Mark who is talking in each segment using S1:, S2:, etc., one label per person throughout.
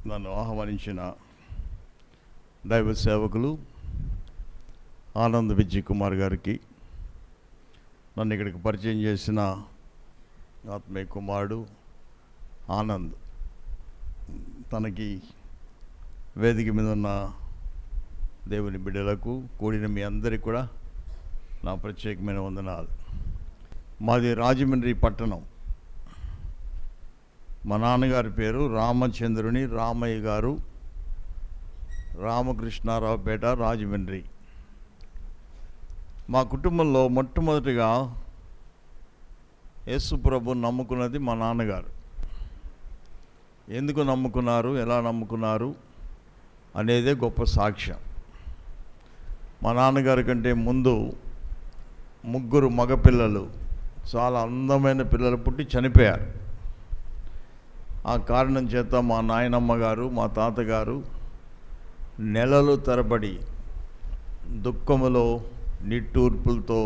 S1: నన్ను ఆహ్వానించిన దైవ సేవకులు ఆనంద్ విజయ్ కుమార్ గారికి, నన్ను ఇక్కడికి పరిచయం చేసిన ఆత్మీయ కుమారుడు ఆనంద్, తనకి వేదిక మీద ఉన్న దేవుని బిడ్డలకు, కూడిన మీ అందరికీ కూడా నా ప్రత్యేకమైన వందనాలు. మాది రాజమండ్రి పట్టణం. మా నాన్నగారి పేరు రామచంద్రుని రామయ్య గారు, రామకృష్ణారావుపేట, రాజమండ్రి. మా కుటుంబంలో మొట్టమొదటిగా యేసు ప్రభు నమ్ముకున్నది మా నాన్నగారు. ఎందుకు నమ్ముకున్నారు, ఎలా నమ్ముకున్నారు అనేదే గొప్ప సాక్ష్యం. మా నాన్నగారి కంటే ముందు 3 మగపిల్లలు, చాలా అందమైన పిల్లలు పుట్టి చనిపోయారు. ఆ కారణం చేత మా నాయనమ్మ గారు, మా తాతగారు నెలలు తరబడి దుఃఖములో నిట్టూర్పులతో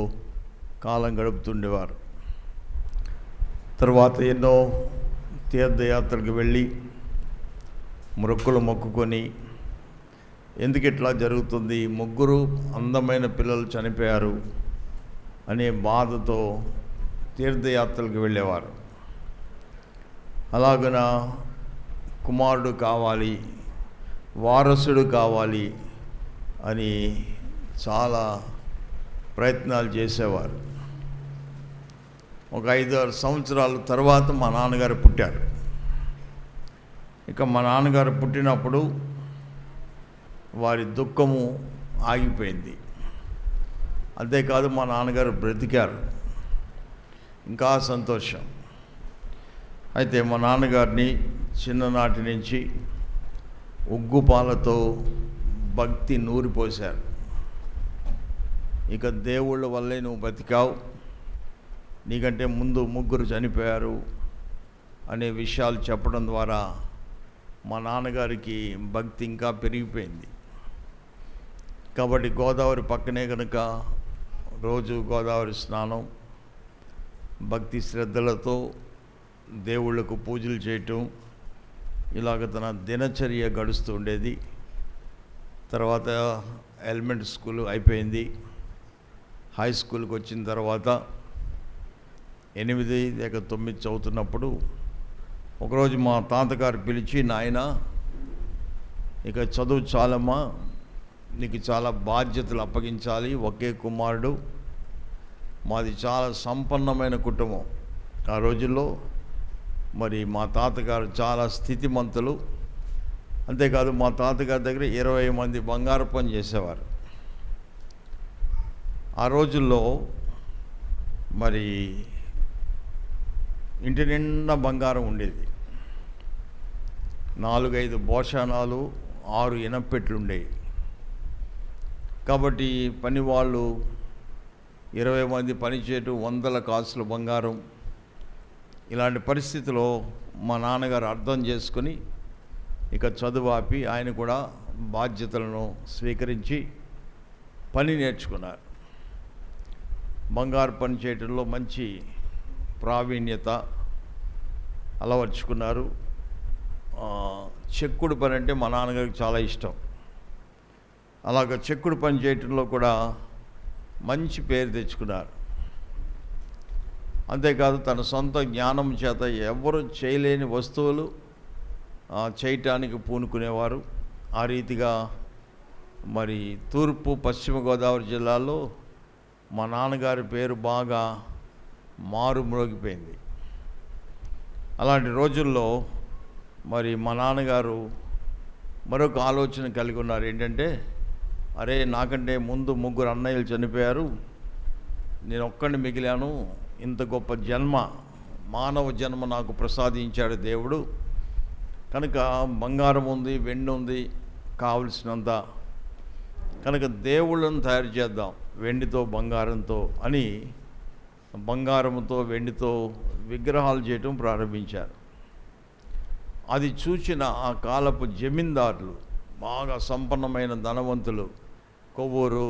S1: కాలం గడుపుతుండేవారు. తర్వాత ఎన్నో తీర్థయాత్రలకు వెళ్ళి మొక్కులు మొక్కుకొని, ఎందుకు ఇట్లా జరుగుతుంది, 3 అందమైన పిల్లలు చనిపోయారు అనే బాధతో తీర్థయాత్రలకు వెళ్ళేవారు. అలాగన కుమారుడు కావాలి, వారసుడు కావాలి అని చాలా ప్రయత్నాలు చేసేవారు. ఒక 5-6 సంవత్సరాల తర్వాత మా నాన్నగారు పుట్టారు. ఇక మా నాన్నగారు పుట్టినప్పుడు వారి దుఃఖము ఆగిపోయింది. అంతేకాదు, మా నాన్నగారు బ్రతికారు, ఇంకా సంతోషం. అయితే మా నాన్నగారిని చిన్ననాటి నుంచి ఉగ్గుపాలతో భక్తి నూరిపోశారు. ఇక దేవుళ్ళ వల్లే నువ్వు బతికావు, నీకంటే ముందు 3 చనిపోయారు అనే విషయాలు చెప్పడం ద్వారా మా నాన్నగారికి భక్తి ఇంకా పెరిగిపోయింది. కాబట్టి గోదావరి పక్కనే కనుక రోజు గోదావరి స్నానం, భక్తి శ్రద్ధలతో దేవుళ్ళకు పూజలు చేయటం, ఇలాగ తన దినచర్య గడుస్తూ ఉండేది. తర్వాత ఎలిమెంటరీ స్కూల్ అయిపోయింది. హై స్కూల్కి వచ్చిన తర్వాత 8 లేక 9 చదువుతున్నప్పుడు ఒకరోజు మా తాతగారు పిలిచి, నాయన ఇక చదువు చాలమ్మా, నీకు చాలా బాధ్యతలు అప్పగించాలి, ఒకే కుమారుడు. మాది చాలా సంపన్నమైన కుటుంబం ఆ రోజుల్లో. మరి మా తాతగారు చాలా స్థితిమంతులు. అంతేకాదు, మా తాతగారి దగ్గర 20 మంది బంగారు పని చేసేవారు. ఆ రోజుల్లో మరి ఇంటి నిండా బంగారం ఉండేది. 4-5 భోషాణాలు, 6 ఇనపెట్లు ఉండేవి. కాబట్టి పని వాళ్ళు 20 మంది పనిచేయటం, 100 కాసులు బంగారం. ఇలాంటి పరిస్థితిలో మా నాన్నగారు అర్థం చేసుకుని ఇక చదువు ఆపి ఆయన కూడా బాధ్యతలను స్వీకరించి పని నేర్చుకున్నారు. బంగారు పని చేయటంలో మంచి ప్రావీణ్యత అలవర్చుకున్నారు. చెక్కుడు పని అంటే మా నాన్నగారికి చాలా ఇష్టం. అలాగ చెక్కుడు పని చేయటంలో కూడా మంచి పేరు తెచ్చుకున్నారు. అంతేకాదు, తన సొంత జ్ఞానం చేత ఎవరు చేయలేని వస్తువులు చేయటానికి పూనుకునేవారు. ఆ రీతిగా మరి తూర్పు పశ్చిమ గోదావరి జిల్లాలో మా నాన్నగారి పేరు బాగా మారుమ్రోగిపోయింది. అలాంటి రోజుల్లో మరి మా నాన్నగారు మరొక ఆలోచన కలిగి ఉన్నారు. ఏంటంటే, అరే, నాకంటే ముందు 3 అన్నయ్యలు చనిపోయారు, నేను ఒక్కడిని మిగిలాను, ఇంత గొప్ప జన్మ, మానవ జన్మ నాకు ప్రసాదించాడు దేవుడు, కనుక బంగారం ఉంది, వెండి ఉంది కావలసినంత, కనుక దేవుళ్ళను తయారు చేద్దాం వెండితో బంగారంతో అని బంగారంతో వెండితో విగ్రహాలు చేయటం ప్రారంభించారు. అది చూసిన ఆ కాలపు జమీందారులు, బాగా సంపన్నమైన ధనవంతులు, కొవ్వూరు,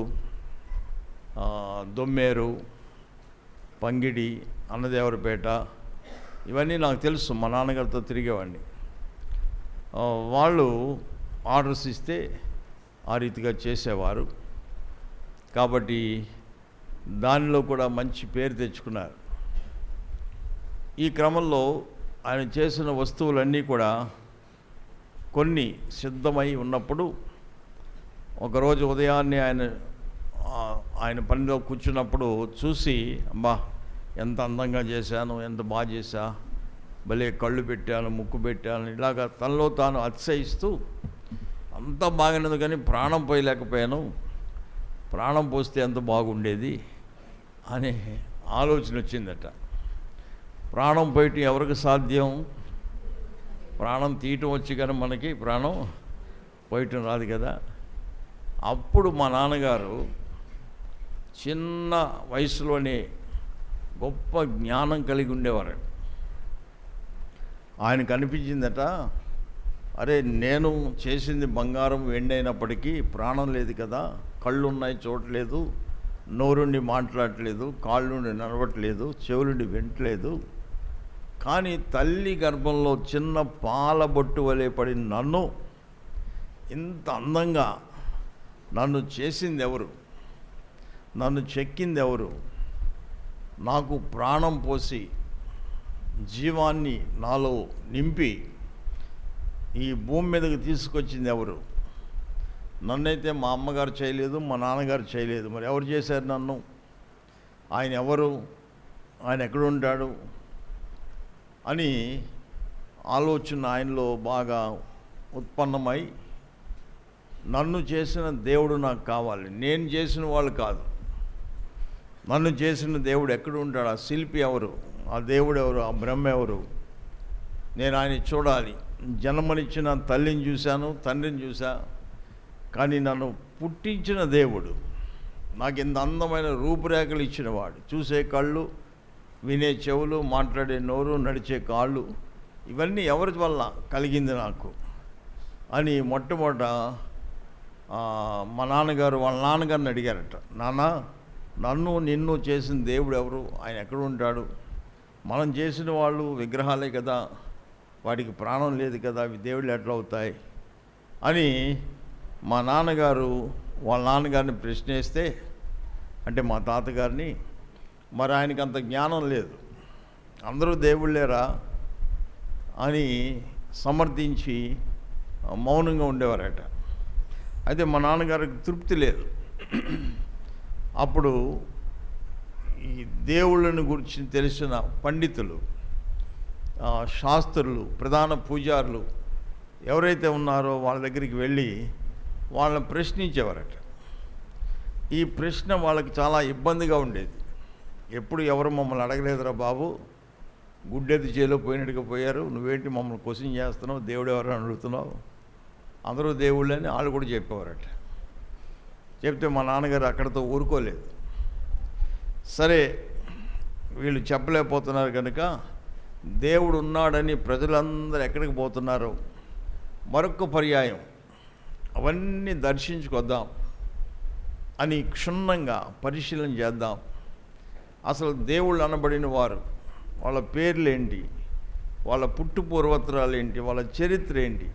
S1: దొమ్మేరు, పంగిడి, అన్నదేవరపేట, ఇవన్నీ నాకు తెలుసు, మా నాన్నగారితో తిరిగేవాడిని. వాళ్ళు ఆర్డర్స్ ఇస్తే ఆ రీతిగా చేసేవారు. కాబట్టి దానిలో కూడా మంచి పేరు తెచ్చుకున్నారు. ఈ క్రమంలో ఆయన చేసిన వస్తువులన్నీ కూడా కొన్ని సిద్ధమై ఉన్నప్పుడు ఒకరోజు ఉదయాన్నే ఆయన పనిలో కూర్చున్నప్పుడు చూసి, అమ్మా ఎంత అందంగా చేశాను, ఎంత బాగా చేశా, భలే కళ్ళు పెట్టాను, ముక్కు పెట్టాను, ఇలాగా తనలో తాను అతిశయిస్తూ అంతా బాగానేది కానీ ప్రాణం పోయలేకపోయాను, ప్రాణం పోస్తే ఎంత బాగుండేది అనే ఆలోచన వచ్చిందట. ప్రాణం పోయటం ఎవరికి సాధ్యం? ప్రాణం తీయటం వచ్చి కానీ మనకి ప్రాణం పోయటం రాదు కదా. అప్పుడు మా నాన్నగారు చిన్న వయసులోనే గొప్ప జ్ఞానం కలిగి ఉండేవారు. ఆయనకు అనిపించిందట, అరే నేను చేసింది బంగారం వెండి అయినప్పటికీ ప్రాణం లేదు కదా, కళ్ళు ఉన్నాయి చూడట్లేదు, నోరుండి మాట్లాడట్లేదు, కాళ్ళుండి నడవట్లేదు, చెవులుండి వినట్లేదు, కానీ తల్లి గర్భంలో చిన్న పాల బొట్టు వలె పడిన నన్ను ఇంత అందంగా నన్ను చేసింది ఎవరు, నన్ను చెక్కింది ఎవరు, నాకు ప్రాణం పోసి జీవాన్ని నాలో నింపి ఈ భూమి మీదకి తీసుకొచ్చింది ఎవరు? నన్నైతే మా అమ్మగారు చేయలేదు, మా నాన్నగారు చేయలేదు, మరి ఎవరు చేశారు నన్ను? ఆయన ఎవరు? ఆయన ఎక్కడుంటాడు అని ఆలోచన ఆయనలో బాగా ఉత్పన్నమై, నన్ను చేసిన దేవుడు నాకు కావాలి, నేను చేసిన వాళ్ళు కాదు, నన్ను చేసిన దేవుడు ఎక్కడ ఉంటాడు? ఆ శిల్పి ఎవరు? ఆ దేవుడు ఎవరు? ఆ బ్రహ్మ ఎవరు? నేను ఆయన చూడాలి. జన్మనిచ్చిన తల్లిని చూశాను, తండ్రిని చూశా, కానీ నన్ను పుట్టించిన దేవుడు, నాకు ఇంత అందమైన రూపురేఖలు ఇచ్చినవాడు, చూసే కళ్ళు, వినే చెవులు, మాట్లాడే నోరు, నడిచే కాళ్ళు, ఇవన్నీ ఎవరి వల్ల కలిగింది నాకు అని మొట్టమొదట మా నాన్నగారు వాళ్ళ నాన్నగారిని అడిగారట. నాన్న, నన్ను నిన్ను చేసిన దేవుడు ఎవరు? ఆయన ఎక్కడ ఉంటాడు? మనం చేసిన వాళ్ళు విగ్రహాలే కదా, వాటికి ప్రాణం లేదు కదా, అవి దేవుళ్ళు ఎట్లా అవుతాయి అని మా నాన్నగారు వాళ్ళ నాన్నగారిని ప్రశ్నిస్తే, అంటే మా తాతగారిని, మరి ఆయనకి అంత జ్ఞానం లేదు, అందరూ దేవుళ్ళేరా అని సమర్థించి మౌనంగా ఉండేవారట. అయితే మా నాన్నగారికి తృప్తి లేదు. అప్పుడు ఈ దేవుళ్ళని గురించి తెలిసిన పండితులు, శాస్త్రులు, ప్రధాన పూజారులు ఎవరైతే ఉన్నారో వాళ్ళ దగ్గరికి వెళ్ళి వాళ్ళని ప్రశ్నించేవారట. ఈ ప్రశ్న వాళ్ళకి చాలా ఇబ్బందిగా ఉండేది. ఎప్పుడు ఎవరు మమ్మల్ని అడగలేదురా బాబు, గుడ్డెది చేలో పోయినట్టుగా పోయారు, నువ్వేంటి మమ్మల్ని క్వశ్చన్ చేస్తున్నావు, దేవుడు ఎవరు అని అడుగుతున్నావు, అందరూ దేవుళ్ళని వాళ్ళు కూడా చెప్పేవారట. చెప్తే మా నాన్నగారు అక్కడితో ఊరుకోలేదు. సరే వీళ్ళు చెప్పలేకపోతున్నారు కనుక దేవుడు ఉన్నాడని ప్రజలందరూ ఎక్కడికి పోతున్నారు, మరొక పర్యాయం అవన్నీ దర్శించుకొద్దాం అని క్షుణ్ణంగా పరిశీలన చేద్దాం. అసలు దేవుళ్ళు అనబడిన వారు, వాళ్ళ పేర్లేంటి, వాళ్ళ పుట్టు పూర్వత్రాలు ఏంటి, వాళ్ళ చరిత్ర ఏంటి,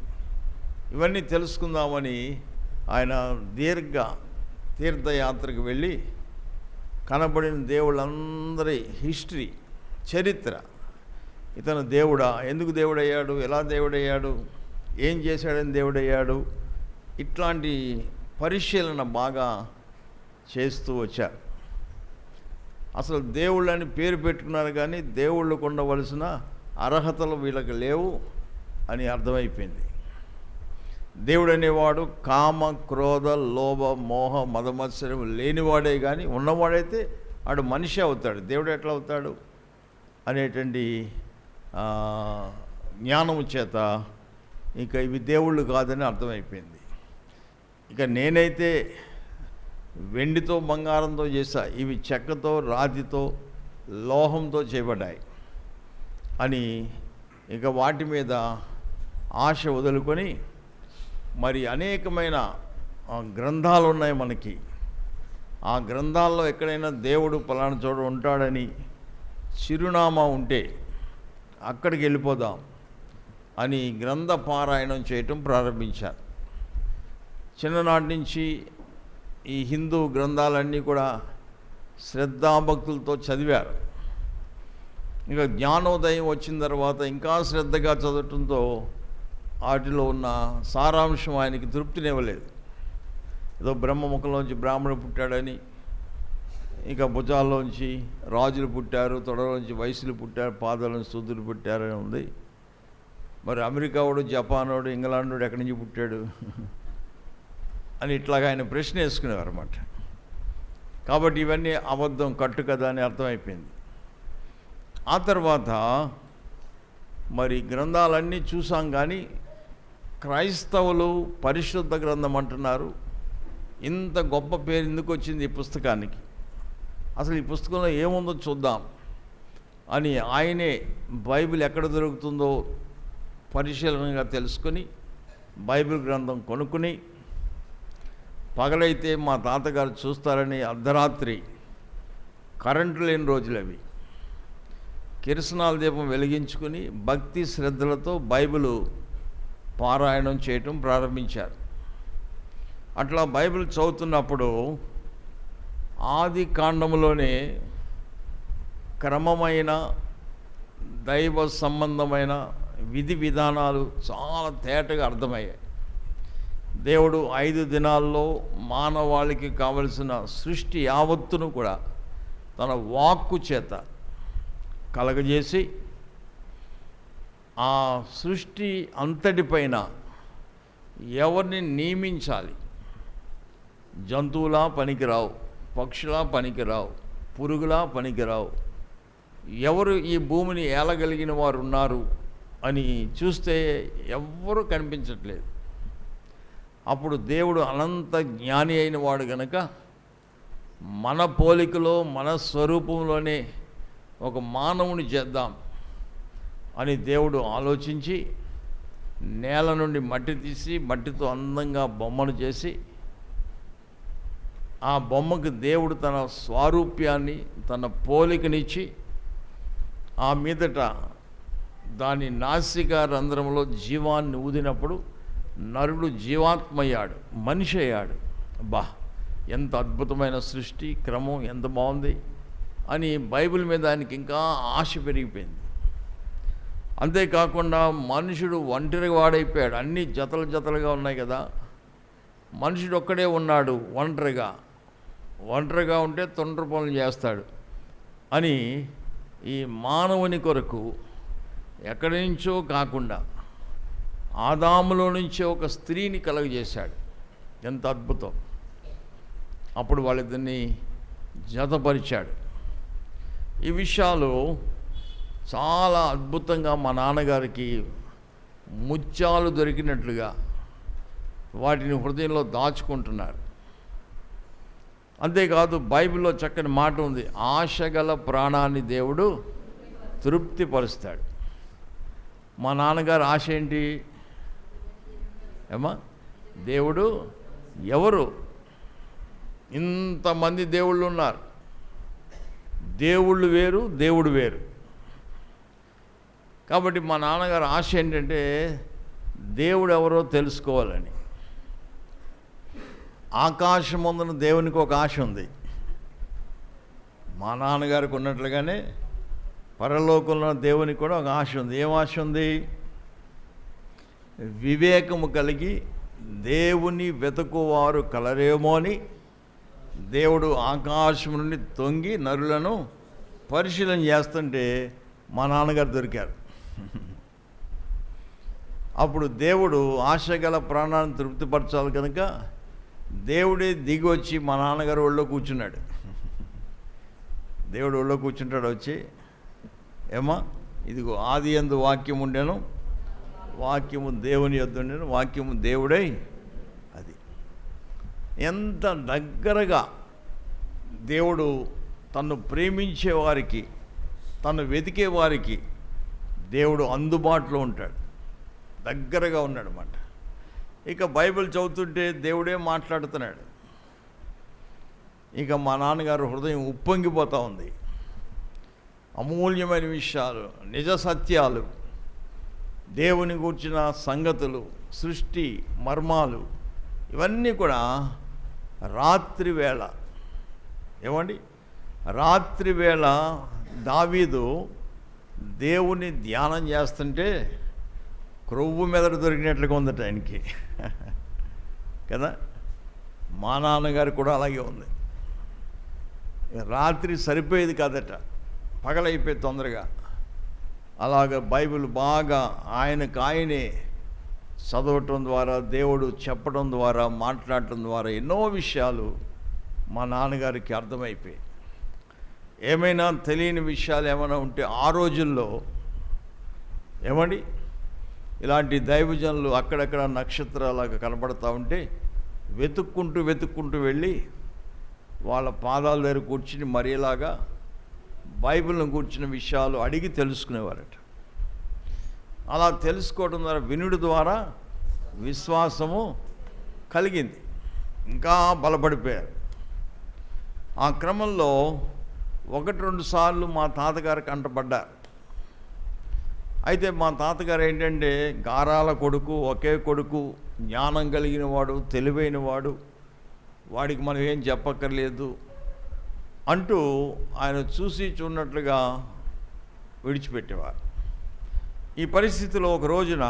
S1: ఇవన్నీ తెలుసుకుందామని ఆయన తీర్థయాత్రకు వెళ్ళి కనబడిన దేవుళ్ళందరి హిస్టరీ, చరిత్ర, ఇతను దేవుడా, ఎందుకు దేవుడయ్యాడు, ఎలా దేవుడయ్యాడు, ఏం చేశాడని దేవుడయ్యాడు, ఇట్లాంటి పరిశీలన బాగా చేస్తూ వచ్చారు. అసలు దేవుళ్ళని పేరు పెట్టుకున్నారు కానీ దేవుళ్ళకు ఉండవలసిన అర్హతలు వీళ్ళకి లేవు అని అర్థమైపోయింది. దేవుడు అనేవాడు కామ, క్రోధ, లోభ, మోహ, మదమత్సరం లేనివాడే కానీ ఉన్నవాడైతే వాడు మనిషి అవుతాడు, దేవుడు ఎట్లా అవుతాడు అనేటువంటి జ్ఞానము చేత ఇక ఇవి దేవుళ్ళు కాదని అర్థమైపోయింది. ఇక నేనైతే వెండితో బంగారంతో చేశా, ఇవి చెక్కతో, రాతితో, లోహంతో చేయబడ్డాయి అని ఇక వాటి మీద ఆశ వదులుకొని, మరి అనేకమైన గ్రంథాలు ఉన్నాయి మనకి, ఆ గ్రంథాల్లో ఎక్కడైనా దేవుడు పలానా చోట ఉంటాడని చిరునామా ఉంటే అక్కడికి వెళ్ళిపోదాం అని గ్రంథ పారాయణం చేయటం ప్రారంభించారు. చిన్ననాటి నుంచి ఈ హిందూ గ్రంథాలన్నీ కూడా శ్రద్ధాభక్తులతో చదివారు. ఇంకా జ్ఞానోదయం వచ్చిన తర్వాత ఇంకా శ్రద్ధగా చదవటంతో వాటిలో ఉన్న సారాంశం ఆయనకి తృప్తినివ్వలేదు. ఏదో బ్రహ్మముఖంలోంచి బ్రాహ్మణుడు పుట్టాడని, ఇంకా భుజాల్లోంచి రాజులు పుట్టారు, తొడలోంచి వైశ్యులు పుట్టారు, పాదాలోంచి శూద్రులు పుట్టారని ఉంది. మరి అమెరికా వాడు, జపాన్ వాడు, ఇంగ్లాండ్ వాడు ఎక్కడి నుంచి పుట్టాడు అని ఇట్లాగా ఆయన ప్రశ్న వేసుకునేవారు అన్నమాట. కాబట్టి ఇవన్నీ అబద్ధం, కట్టు కదా అని అర్థమైపోయింది. ఆ తర్వాత మరి గ్రంథాలన్నీ చూసాం, కానీ క్రైస్తవులు పరిశుద్ధ గ్రంథం అంటున్నారు. ఇంత గొప్ప పేరు ఎందుకు వచ్చింది ఈ పుస్తకానికి? అసలు ఈ పుస్తకంలో ఏముందో చూద్దాం అని ఆయనే బైబిల్ ఎక్కడ దొరుకుతుందో పరిశీలనగా తెలుసుకొని బైబిల్ గ్రంథం కొనుక్కుని, పగలైతే మా తాతగారు చూస్తారని అర్ధరాత్రి, కరెంటు లేని రోజులు అవి, కిరసనాల దీపం వెలిగించుకుని భక్తి శ్రద్ధలతో బైబిల్ పారాయణం చేయటం ప్రారంభించారు. అట్లా బైబిల్ చదువుతున్నప్పుడు ఆది కాండములోనే క్రమమైన దైవ సంబంధమైన విధి విధానాలు చాలా తేటగా అర్థమయ్యాయి. దేవుడు 5 దినాల్లో మానవాళికి కావలసిన సృష్టి యావత్తును కూడా తన వాక్కు చేత కలగజేసి, ఆ సృష్టి అంతటిపైన ఎవరిని నియమించాలి, జంతువులా పనికిరావు, పక్షులా పనికిరావు, పురుగులా పనికిరావు, ఎవరు ఈ భూమిని ఏలగలిగిన వారు ఉన్నారు అని చూస్తే ఎవ్వరూ కనిపించట్లేదు. అప్పుడు దేవుడు అనంత జ్ఞాని అయిన వాడు గనక మన పోలికలో మన స్వరూపంలోనే ఒక మానవుని చేద్దాం అని దేవుడు ఆలోచించి నేల నుండి మట్టి తీసి మట్టితో అందంగా బొమ్మను చేసి, ఆ బొమ్మకు దేవుడు తన స్వారూప్యాన్ని, తన పోలికనిచ్చి, ఆ మీదట దాని నాసిక రంధ్రంలో జీవాన్ని ఊదినప్పుడు నరుడు జీవాత్మయ్యాడు, మనిషి అయ్యాడు. బా, ఎంత అద్భుతమైన సృష్టి క్రమం, ఎంత బాగుంది అని బైబిల్ మీద ఆయనకి ఇంకా ఆశ పెరిగిపోయింది. అంతేకాకుండా మనుషుడు ఒంటరిగా వాడైపోయాడు. అన్నీ జతలు జతలుగా ఉన్నాయి కదా, మనుషుడు ఒక్కడే ఉన్నాడు ఒంటరిగా ఉంటే తొండ్ర పనులు చేస్తాడు అని ఈ మానవుని కొరకు ఎక్కడి నుంచో కాకుండా ఆదాములో నుంచే ఒక స్త్రీని కలుగజేశాడు. ఎంత అద్భుతం! అప్పుడు వాళ్ళిద్దరిని జతపరిచాడు. ఈ విషయాలు చాలా అద్భుతంగా మా నాన్నగారికి ముత్యాలు దొరికినట్లుగా వాటిని హృదయంలో దాచుకుంటున్నారు. అంతేకాదు బైబిల్లో చక్కని మాట ఉంది, ఆశగల ప్రాణాన్ని దేవుడు తృప్తిపరుస్తాడు. మా నాన్నగారు ఆశ ఏంటి ఏమా? దేవుడు ఎవరు? ఇంతమంది దేవుళ్ళు ఉన్నారు, దేవుళ్ళు వేరు, దేవుడు వేరు. కాబట్టి మా నాన్నగారు ఆశ ఏంటంటే దేవుడు ఎవరో తెలుసుకోవాలని. ఆకాశం ముందున దేవునికి ఒక ఆశ ఉంది. మా నాన్నగారికి ఉన్నట్లుగానే పరలోకంలో దేవునికి కూడా ఒక ఆశ ఉంది. ఏం ఆశ ఉంది? వివేకము కలిగి దేవుని వెతుకువారు కలరేమో అని దేవుడు ఆకాశం నుండి తొంగి నరులను పరిశీలన చేస్తుంటే మా నాన్నగారు దొరికారు. అప్పుడు దేవుడు ఆశగల ప్రాణాన్ని తృప్తిపరచాలి కనుక దేవుడే దిగి వచ్చి మా నాన్నగారు ఒళ్ళో కూర్చున్నాడు. దేవుడు ఒళ్ళో కూర్చుంటాడు వచ్చి, ఏమా ఇదిగో ఆది యందు వాక్యం ఉండెను, వాక్యము దేవుని యొద్ద ఉండెను, వాక్యము దేవుడై. అది ఎంత దగ్గరగా దేవుడు తన్ను ప్రేమించే వారికి, తను వెతికే వారికి దేవుడు అందుబాటులో ఉంటాడు, దగ్గరగా ఉన్నాడు అన్నమాట. ఇక బైబిల్ చదువుతుంటే దేవుడే మాట్లాడుతున్నాడు. ఇక మా నాన్నగారు హృదయం ఉప్పొంగిపోతూ ఉంది. అమూల్యమైన విషయాలు, నిజ సత్యాలు దేవుని గూర్చిన సంగతులు, సృష్టి మర్మాలు ఇవన్నీ కూడా రాత్రి వేళ, ఏమండి, రాత్రి వేళ దావీదు దేవుని ధ్యానం చేస్తుంటే క్రొవ్వు మెదడు దొరికినట్లుగా ఉందట ఆయనకి కదా. మా నాన్నగారు కూడా అలాగే ఉంది. రాత్రి సరిపోయేది కాదట, పగలైపోయేది తొందరగా. అలాగ బైబిల్ బాగా ఆయనే చదవటం ద్వారా, దేవుడు చెప్పడం ద్వారా, మాట్లాడటం ద్వారా ఎన్నో విషయాలు మా నాన్నగారికి అర్థమైపోయాయి. ఏమైనా తెలియని విషయాలు ఏమైనా ఉంటే ఆ రోజుల్లో, ఏమండి, ఇలాంటి దైవజనులు అక్కడక్కడ నక్షత్రాలాగా కనబడతా ఉంటే వెతుక్కుంటూ వెళ్ళి వాళ్ళ పాదాల దగ్గర కూర్చుని మరేలాగా బైబిల్ని కూర్చున్న విషయాలు అడిగి తెలుసుకునేవారట. అలా తెలుసుకోవడం ద్వారా, వినుడి ద్వారా విశ్వాసము కలిగింది, ఇంకా బలపడిపోయారు. ఆ క్రమంలో 1-2 సార్లు మా తాతగారు కంటపడ్డారు. అయితే మా తాతగారు ఏంటంటే గారాల కొడుకు, ఒకే కొడుకు, జ్ఞానం కలిగిన వాడు, తెలివైన వాడు, వాడికి మనం ఏం చెప్పక్కర్లేదు అంటూ ఆయన చూసి చూడనట్లుగా విడిచిపెట్టేవారు. ఈ పరిస్థితిలో ఒక రోజున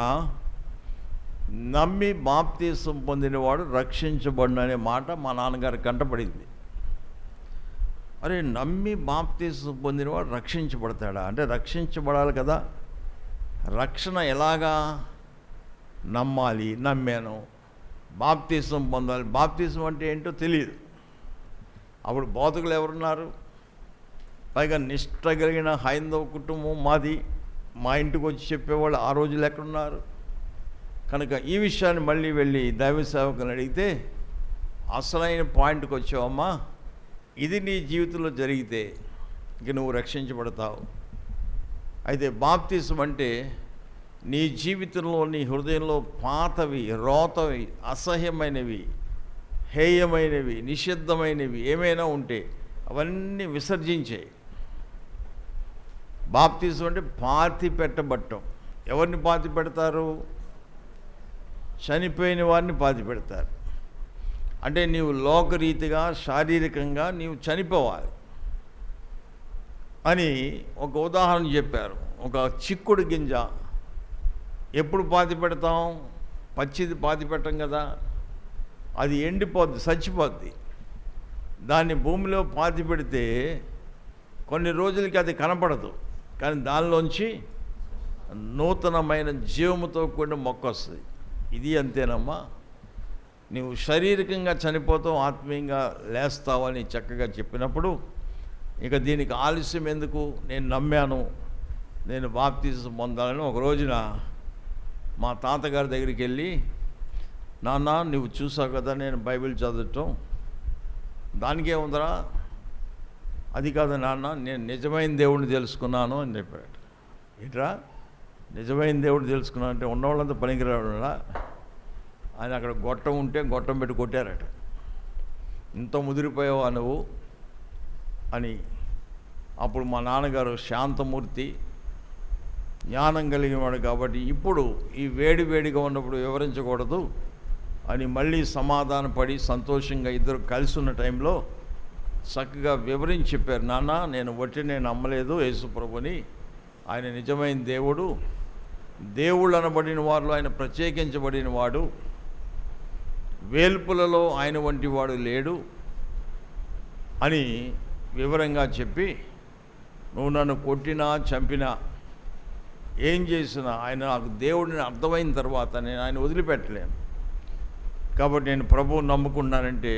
S1: నమ్మి బాప్తీసం పొందినవాడు రక్షించబడిన అనే మాట మా నాన్నగారికి కంటపడింది. అరే, నమ్మి బాప్తీసం పొందినవాడు రక్షించబడతాడా అంటే రక్షించబడాలి కదా. రక్షణ ఎలాగా? నమ్మాలి, నమ్మాను, బాప్తీసం పొందాలి. బాప్తీసం అంటే ఏంటో తెలియదు. అప్పుడు బోధకులు ఎవరున్నారు? పైగా నిష్ఠ కలిగిన హైందవ కుటుంబం మాది. మా ఇంటికి వచ్చి చెప్పేవాళ్ళు ఆ రోజులు ఎక్కడున్నారు? కనుక ఈ విషయాన్ని మళ్ళీ వెళ్ళి దైవ సేవకుని అడిగితే, అసలైన పాయింట్కి వచ్చావమ్మా, ఇది నీ జీవితంలో జరిగితే ఇంక నువ్వు రక్షించబడతావు. అయితే బాప్తీసం అంటే నీ జీవితంలో, నీ హృదయంలో పాతవి, రోతవి, అసహ్యమైనవి, హేయమైనవి, నిషిద్ధమైనవి ఏమైనా ఉంటే అవన్నీ విసర్జించే. బాప్తీసం అంటే పాతి పెట్టబట్టం. ఎవరిని పాతి పెడతారు? చనిపోయిన వారిని పాతి పెడతారు. అంటే నీవు లోకరీతిగా, శారీరకంగా నీవు చనిపోవాలి అని ఒక ఉదాహరణ చెప్పారు. ఒక చిక్కుడు గింజ ఎప్పుడు పాతి పెడతాం? పచ్చిది పాతి పెట్టం కదా, అది ఎండిపోద్ది, చచ్చిపోద్ది. దాన్ని భూమిలో పాతి పెడితే కొన్ని రోజులకి అది కనపడదు, కానీ దానిలోంచి నూతనమైన జీవముతో కూడిన మొక్క వస్తుంది. ఇది అంతేనమ్మా. నీవు శారీరకంగా చనిపోతావు, ఆత్మీయంగా లేస్తావని చక్కగా చెప్పినప్పుడు ఇక దీనికి ఆలస్యం ఎందుకు? నేను నమ్మాను, నేను బాప్తీసం పొందాలని ఒక రోజున మా తాతగారి దగ్గరికి వెళ్ళి, నాన్న నువ్వు చూసావు కదా నేను బైబిల్ చదవటం, దానికే ఉందరా? అది కాదు నాన్న, నేను నిజమైన దేవుడిని తెలుసుకున్నాను అని చెప్పాడు. ఏంట్రా నిజమైన దేవుడు తెలుసుకున్నాను అంటే ఉన్నవాళ్ళంతా పనికిరాడా? ఆయన అక్కడ గొట్టం ఉంటే గొట్టం పెట్టి కొట్టారట. ఇంత ముదిరిపోయావా నువ్వు అని. అప్పుడు మా నాన్నగారు శాంతమూర్తి, జ్ఞానం కలిగినవాడు కాబట్టి ఇప్పుడు ఈ వేడిగా ఉన్నప్పుడు వివరించకూడదు అని మళ్ళీ సమాధానపడి సంతోషంగా ఇద్దరు కలిసి ఉన్న టైంలో చక్కగా వివరించి చెప్పారు. నాన్న, నేను నమ్మలేదు యేసుప్రభుని, ఆయన నిజమైన దేవుడు, దేవుళ్ళు అనబడిన వారిలో ఆయన ప్రత్యేకించబడిన వాడు, వేల్పులలో ఆయన వంటి వాడు లేడు అని వివరంగా చెప్పి, నువ్వు నన్ను కొట్టినా చంపినా ఏం చేసినా ఆయన నాకు దేవుడిని అర్థమైన తర్వాత నేను ఆయన వదిలిపెట్టలేను, కాబట్టి నేను ప్రభువుని నమ్ముకున్నానంటే,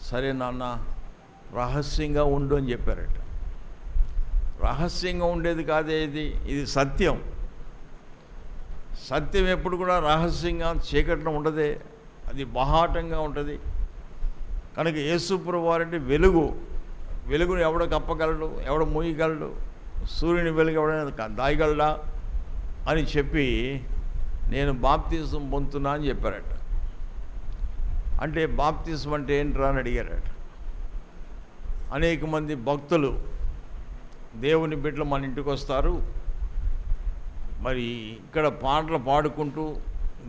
S1: సరే నాన్న రహస్యంగా ఉండు అని చెప్పారట. రహస్యంగా ఉండేది కాదే ఇది సత్యం. సత్యం ఎప్పుడు కూడా రహస్యంగా చీకట్లో ఉండదే, అది బహాటంగా ఉంటుంది. కనుక యేసుప్రభువు వారంటే వెలుగును ఎవడ కప్పగలడు, ఎవడ మూయగలడు, సూర్యుని వెలుగు ఎవడైనా దాయగలడా అని చెప్పి నేను బాప్తిజం పొందుతున్నా అని చెప్పారట. అంటే బాప్తిజం అంటే ఏంట్రా అని అడిగారట. అనేక మంది భక్తులు, దేవుని బిడ్డలు మన ఇంటికి వస్తారు, మరి ఇక్కడ పాటలు పాడుకుంటూ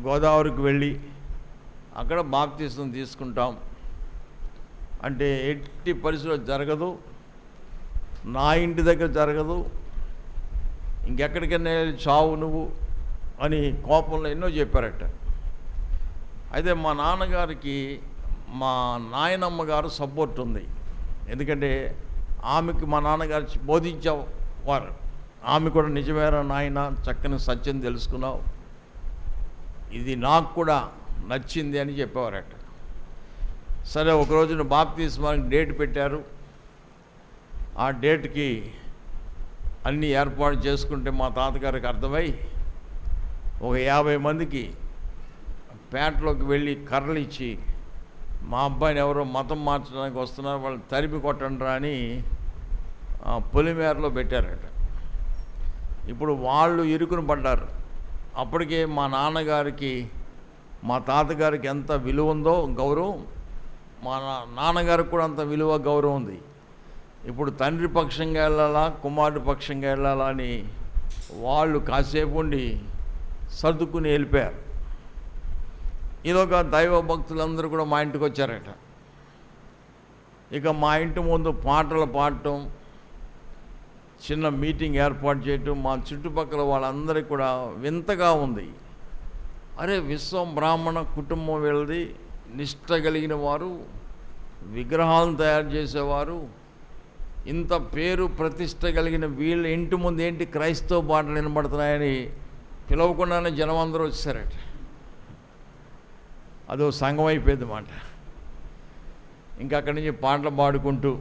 S1: గోదావరికి వెళ్ళి అక్కడ బాప్తిసం తీసుకుంటాం అంటే ఎట్టి పరిస్థితుల్లో జరగదు, నా ఇంటి దగ్గర జరగదు, ఇంకెక్కడికైనా చావు నువ్వు అని కోపంలో ఎన్నో చెప్పారట. అయితే మా నాన్నగారికి మా నాయనమ్మ గారు సపోర్ట్ ఉంది. ఎందుకంటే ఆమెకి మా నాన్నగారు బోధించేవారు. ఆమె కూడా నిజమేరా నాయన, చక్కని సత్యం తెలుసుకున్నావు, ఇది నాకు కూడా నచ్చింది అని చెప్పేవారట. సరే, ఒకరోజున బాప్తిస్మానికి డేట్ పెట్టారు. ఆ డేట్కి అన్నీ ఏర్పాటు చేసుకుంటే మా తాతగారికి అర్థమై ఒక 50 మందికి పేటలోకి వెళ్ళి కర్రలు ఇచ్చి, మా అబ్బాయిని ఎవరో మతం మార్చడానికి వస్తున్నారు, వాళ్ళు తరిమి కొట్టండి రా అని పొలిమేరలో పెట్టారట. ఇప్పుడు వాళ్ళు ఇరుకుని పడ్డారు. అప్పటికే మా నాన్నగారికి మా తాతగారికి ఎంత విలువ ఉందో గౌరవం, మా నాన్నగారికి కూడా అంత విలువ గౌరవం ఉంది. ఇప్పుడు తండ్రి పక్షంగా వెళ్ళాలా కుమారుడి పక్షంగా వెళ్ళాలా అని వాళ్ళు కాసేపు ఉండి సర్దుకుని వెళ్ళిపోయారు. ఇదొక దైవ భక్తులందరూ కూడా మా ఇంటికి వచ్చారట. ఇక మా ఇంటి ముందు పాటలు పాడటం, చిన్న మీటింగ్ ఏర్పాటు చేయటం మా చుట్టుపక్కల వాళ్ళందరికీ కూడా వింతగా ఉంది. అరే, విశ్వం బ్రాహ్మణ కుటుంబం వీళ్ళది, నిష్ట కలిగిన వారు, విగ్రహాలను తయారు చేసేవారు, ఇంత పేరు ప్రతిష్ట కలిగిన వీళ్ళ ఇంటి ముందు ఏంటి క్రైస్తవ పాటలు వినబడుతున్నాయని పిలవకుండానే జనం అందరూ వచ్చారట. అదో సంఘం అయిపోయింది మాట. ఇంకా అక్కడి నుంచి పాటలు పాడుకుంటూ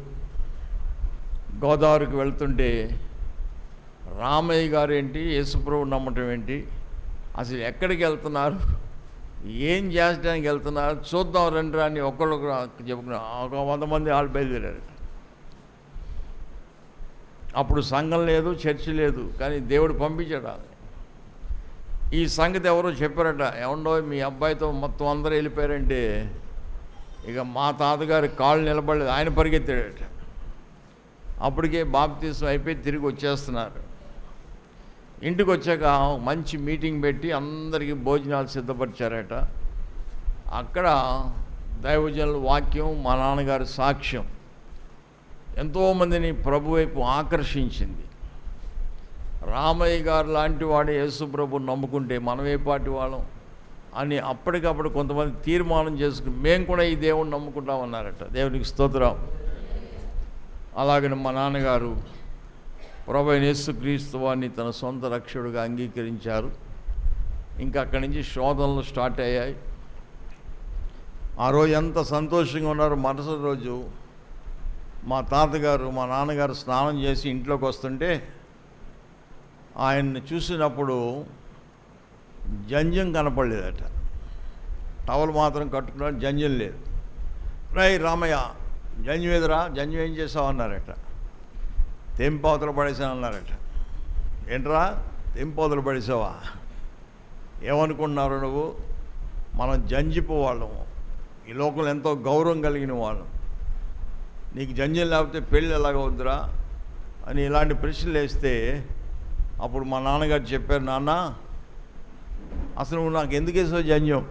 S1: గోదావరికి వెళ్తుంటే రామయ్య గారు ఏంటి, యేసుప్రభు నమ్మటం ఏంటి, అసలు ఎక్కడికి వెళ్తున్నారు, ఏం చేసడానికి వెళ్తున్నారు, చూద్దాం రండి అని ఒక్కళ్ళొకరు చెప్పుకున్నారు. ఒక 100 మంది వాళ్ళు బయలుదేరారు. అప్పుడు సంఘం లేదు, చర్చి లేదు, కానీ దేవుడు పంపించాడు. ఈ సంగతి ఎవరో చెప్పారట. ఏమండో మీ అబ్బాయితో మొత్తం అందరూ వెళ్ళిపోయారంటే ఇక మా తాతగారి కాళ్ళు నిలబడలేదు, ఆయన పరిగెత్తాడట. అప్పటికే బాప్తిసం అయిపోయి తిరిగి వచ్చేస్తున్నారు. ఇంటికి వచ్చాక మంచి మీటింగ్ పెట్టి అందరికీ భోజనాలు సిద్ధపరిచారట. అక్కడ దైవజనుల వాక్యం, మా నాన్నగారి సాక్ష్యం ఎంతోమందిని ప్రభు వైపు ఆకర్షించింది. రామయ్య గారు లాంటి వాడు యేసు ప్రభు నమ్ముకుంటే మనం ఏ పాటి వాళ్ళం అని అప్పటికప్పుడు కొంతమంది తీర్మానం చేసుకుని మేము కూడా ఈ దేవుణ్ణి నమ్ముకుంటామన్నారట. దేవునికి స్తోత్రం. అలాగని మా నాన్నగారు ప్రభు యేసుక్రీస్తు వారిని తన సొంత రక్షకుడిగా అంగీకరించారు. ఇంకా అక్కడి నుంచి శోధనలు స్టార్ట్ అయ్యాయి. ఆ రోజు ఎంత సంతోషంగా ఉన్నారు. మరుసటి రోజు మా తాతగారు మా నాన్నగారు స్నానం చేసి ఇంట్లోకి వస్తుంటే ఆయన్ని చూసినప్పుడు జంజం కనపడలేదట. టవల్ మాత్రం కట్టుకున్నాడు, జంజం లేదు. రై రామయ్య, జంజం ఎదురా, జంజం ఏం చేసావు అన్నారట. తెంపవతలు పడేసాను అన్నారట. ఏంట్రా తెంపవతలు పడేసావా, ఏమనుకుంటున్నారు నువ్వు, మనం జంజిపోవాళ్ళము, ఈ లోకంలో ఎంతో గౌరవం కలిగిన వాళ్ళం, నీకు జంజం లేకపోతే పెళ్ళి ఎలాగవుద్దురా అని ఇలాంటి ప్రశ్నలు వేస్తే అప్పుడు మా నాన్నగారు చెప్పారు, నాన్న అసలు నువ్వు నాకు ఎందుకు వేసావు జంజం,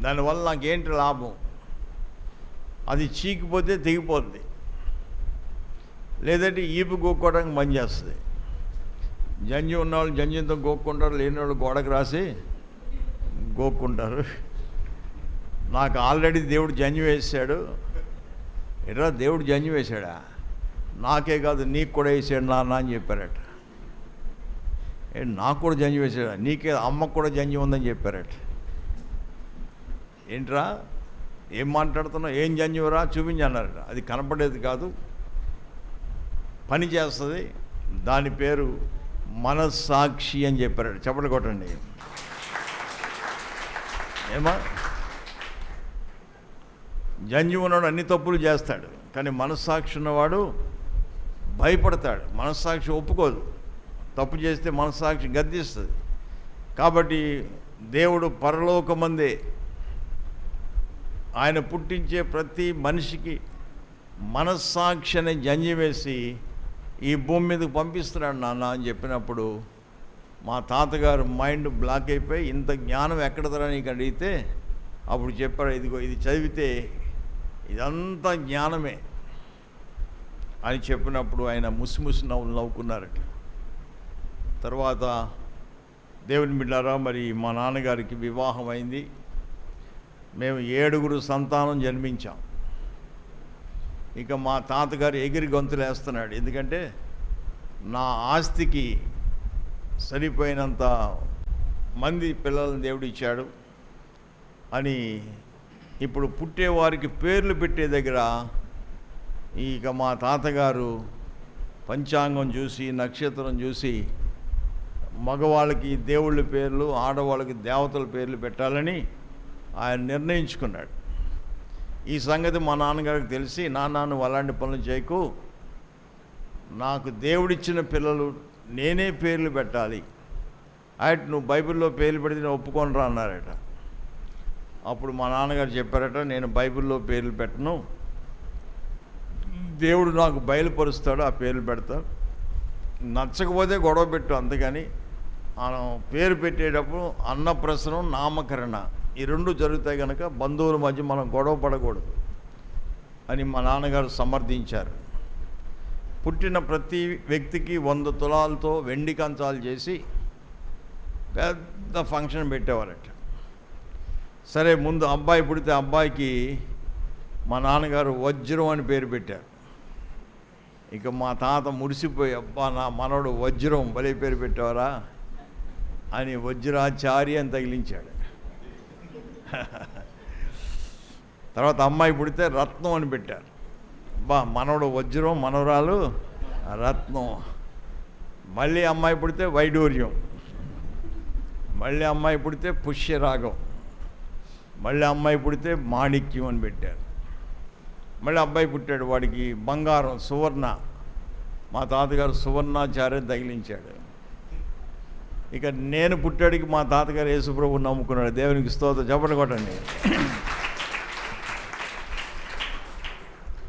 S1: దానివల్ల నాకేంటి లాభం, అది చీకిపోతే తెగిపోద్ది, లేదంటే ఈపు గోక్కోవడానికి పని చేస్తుంది. జంజం ఉన్నవాళ్ళు జంజంతో గోక్కుంటారు, లేని వాళ్ళు గోడకు రాసి గోక్కుంటారు. నాకు ఆల్రెడీ దేవుడు జంజం వేసాడు. ఎట్లా దేవుడు జంజం వేశాడా, నాకే కాదు నీకు కూడా వేసాడు నాన్న అని చెప్పారట. నాకు కూడా జంజం వేసాడా, నీకే అమ్మకు కూడా జంజం ఉందని చెప్పారట. ఏంట్రా ఏం మాట్లాడుతున్నావు, ఏం జంజంరా చూపించన్నారట. అది కనపడేది కాదు, పని చేస్తుంది, దాని పేరు మనస్సాక్షి అని చెప్పారట. చెప్పలు కొట్టండి. ఏమా, జంజం ఉన్నవాడు అన్ని తప్పులు చేస్తాడు, కానీ మనస్సాక్షి ఉన్నవాడు భయపడతాడు. మనస్సాక్షి ఒప్పుకోదు, తప్పు చేస్తే మనస్సాక్షి గద్దిస్తుంది. కాబట్టి దేవుడు పరలోకమందే ఆయన పుట్టించే ప్రతి మనిషికి మనస్సాక్షి అనే జంజం వేసి ఈ భూమి మీదకి పంపిస్తున్నాడు నాన్న అని చెప్పినప్పుడు మా తాతగారు మైండ్ బ్లాక్ అయిపోయి, ఇంత జ్ఞానం ఎక్కడదరా నీకు అడిగితే అప్పుడు చెప్పారు, ఇదిగో ఇది చదివితే ఇదంతా జ్ఞానమే అని చెప్పినప్పుడు ఆయన ముసిముసి నవ్వులు నవ్వుకున్నారట. తర్వాత దేవుని బిడ్డారా, మరి మా నాన్నగారికి వివాహం అయింది. మేము 7 సంతానం జన్మించాం. ఇక మా తాతగారు ఎగిరి గొంతులు వేస్తున్నాడు, ఎందుకంటే నా ఆస్తికి సరిపోయినంత మంది పిల్లలను దేవుడు ఇచ్చాడు అని. ఇప్పుడు పుట్టేవారికి పేర్లు పెట్టే దగ్గర ఇక మా తాతగారు పంచాంగం చూసి, నక్షత్రం చూసి, మగవాళ్ళకి దేవుళ్ళ పేర్లు, ఆడవాళ్ళకి దేవతల పేర్లు పెట్టాలని ఆయన నిర్ణయించుకున్నాడు. ఈ సంగతి మా నాన్నగారికి తెలిసి, నాన్న నువ్వు అలాంటి పనులు చేయకు, నాకు దేవుడిచ్చిన పిల్లలు నేనే పేర్లు పెట్టాలి, అయితే నువ్వు బైబిల్లో పేర్లు పెడితే నేను ఒప్పుకొనరా అన్నారట. అప్పుడు మా నాన్నగారు చెప్పారట, నేను బైబిల్లో పేర్లు పెట్టను, దేవుడు నాకు బయలుపరుస్తాడు, ఆ పేర్లు పెడతాడు, నచ్చకపోతే గొడవ పెట్టు, అంతేగాని మనం పేరు పెట్టేటప్పుడు అన్నప్రసనం, నామకరణ ఈ 2 జరుగుతాయి కనుక బంధువుల మధ్య మనం గొడవ పడకూడదు అని మా నాన్నగారు సమర్థించారు. పుట్టిన ప్రతి వ్యక్తికి 100 తులాలతో వెండి కంచాలు చేసి పెద్ద ఫంక్షన్ పెట్టేవారట. సరే, ముందు అబ్బాయి పుడితే అబ్బాయికి మా నాన్నగారు వజ్రం అని పేరు పెట్టారు. ఇక మా తాత మురిసిపోయి, అబ్బా నా మనవడు వజ్రం భలే పేరు పెట్టేవారా అని వజ్రాచారి అని తగిలించాడు. తర్వాత అమ్మాయి పుడితే రత్నం అని పెట్టారు. అబ్బా మనవడు వజ్రం, మనవరాలు రత్నం. మళ్ళీ అమ్మాయి పుడితే వైడూర్యం, మళ్ళీ అమ్మాయి పుడితే పుష్యరాగం, మళ్ళీ అమ్మాయి పుడితే మాణిక్యం అని పెట్టారు. మళ్ళీ అబ్బాయి పుట్టాడు, వాడికి బంగారం, సువర్ణ. మా తాతగారు సువర్ణాచార్య తగిలించాడు. ఇక నేను పుట్టాడికి మా తాతగారు యేసుప్రభుని నమ్ముకున్నాడు. దేవునికి స్తోత్రం, చెప్పండి కొట్టండి.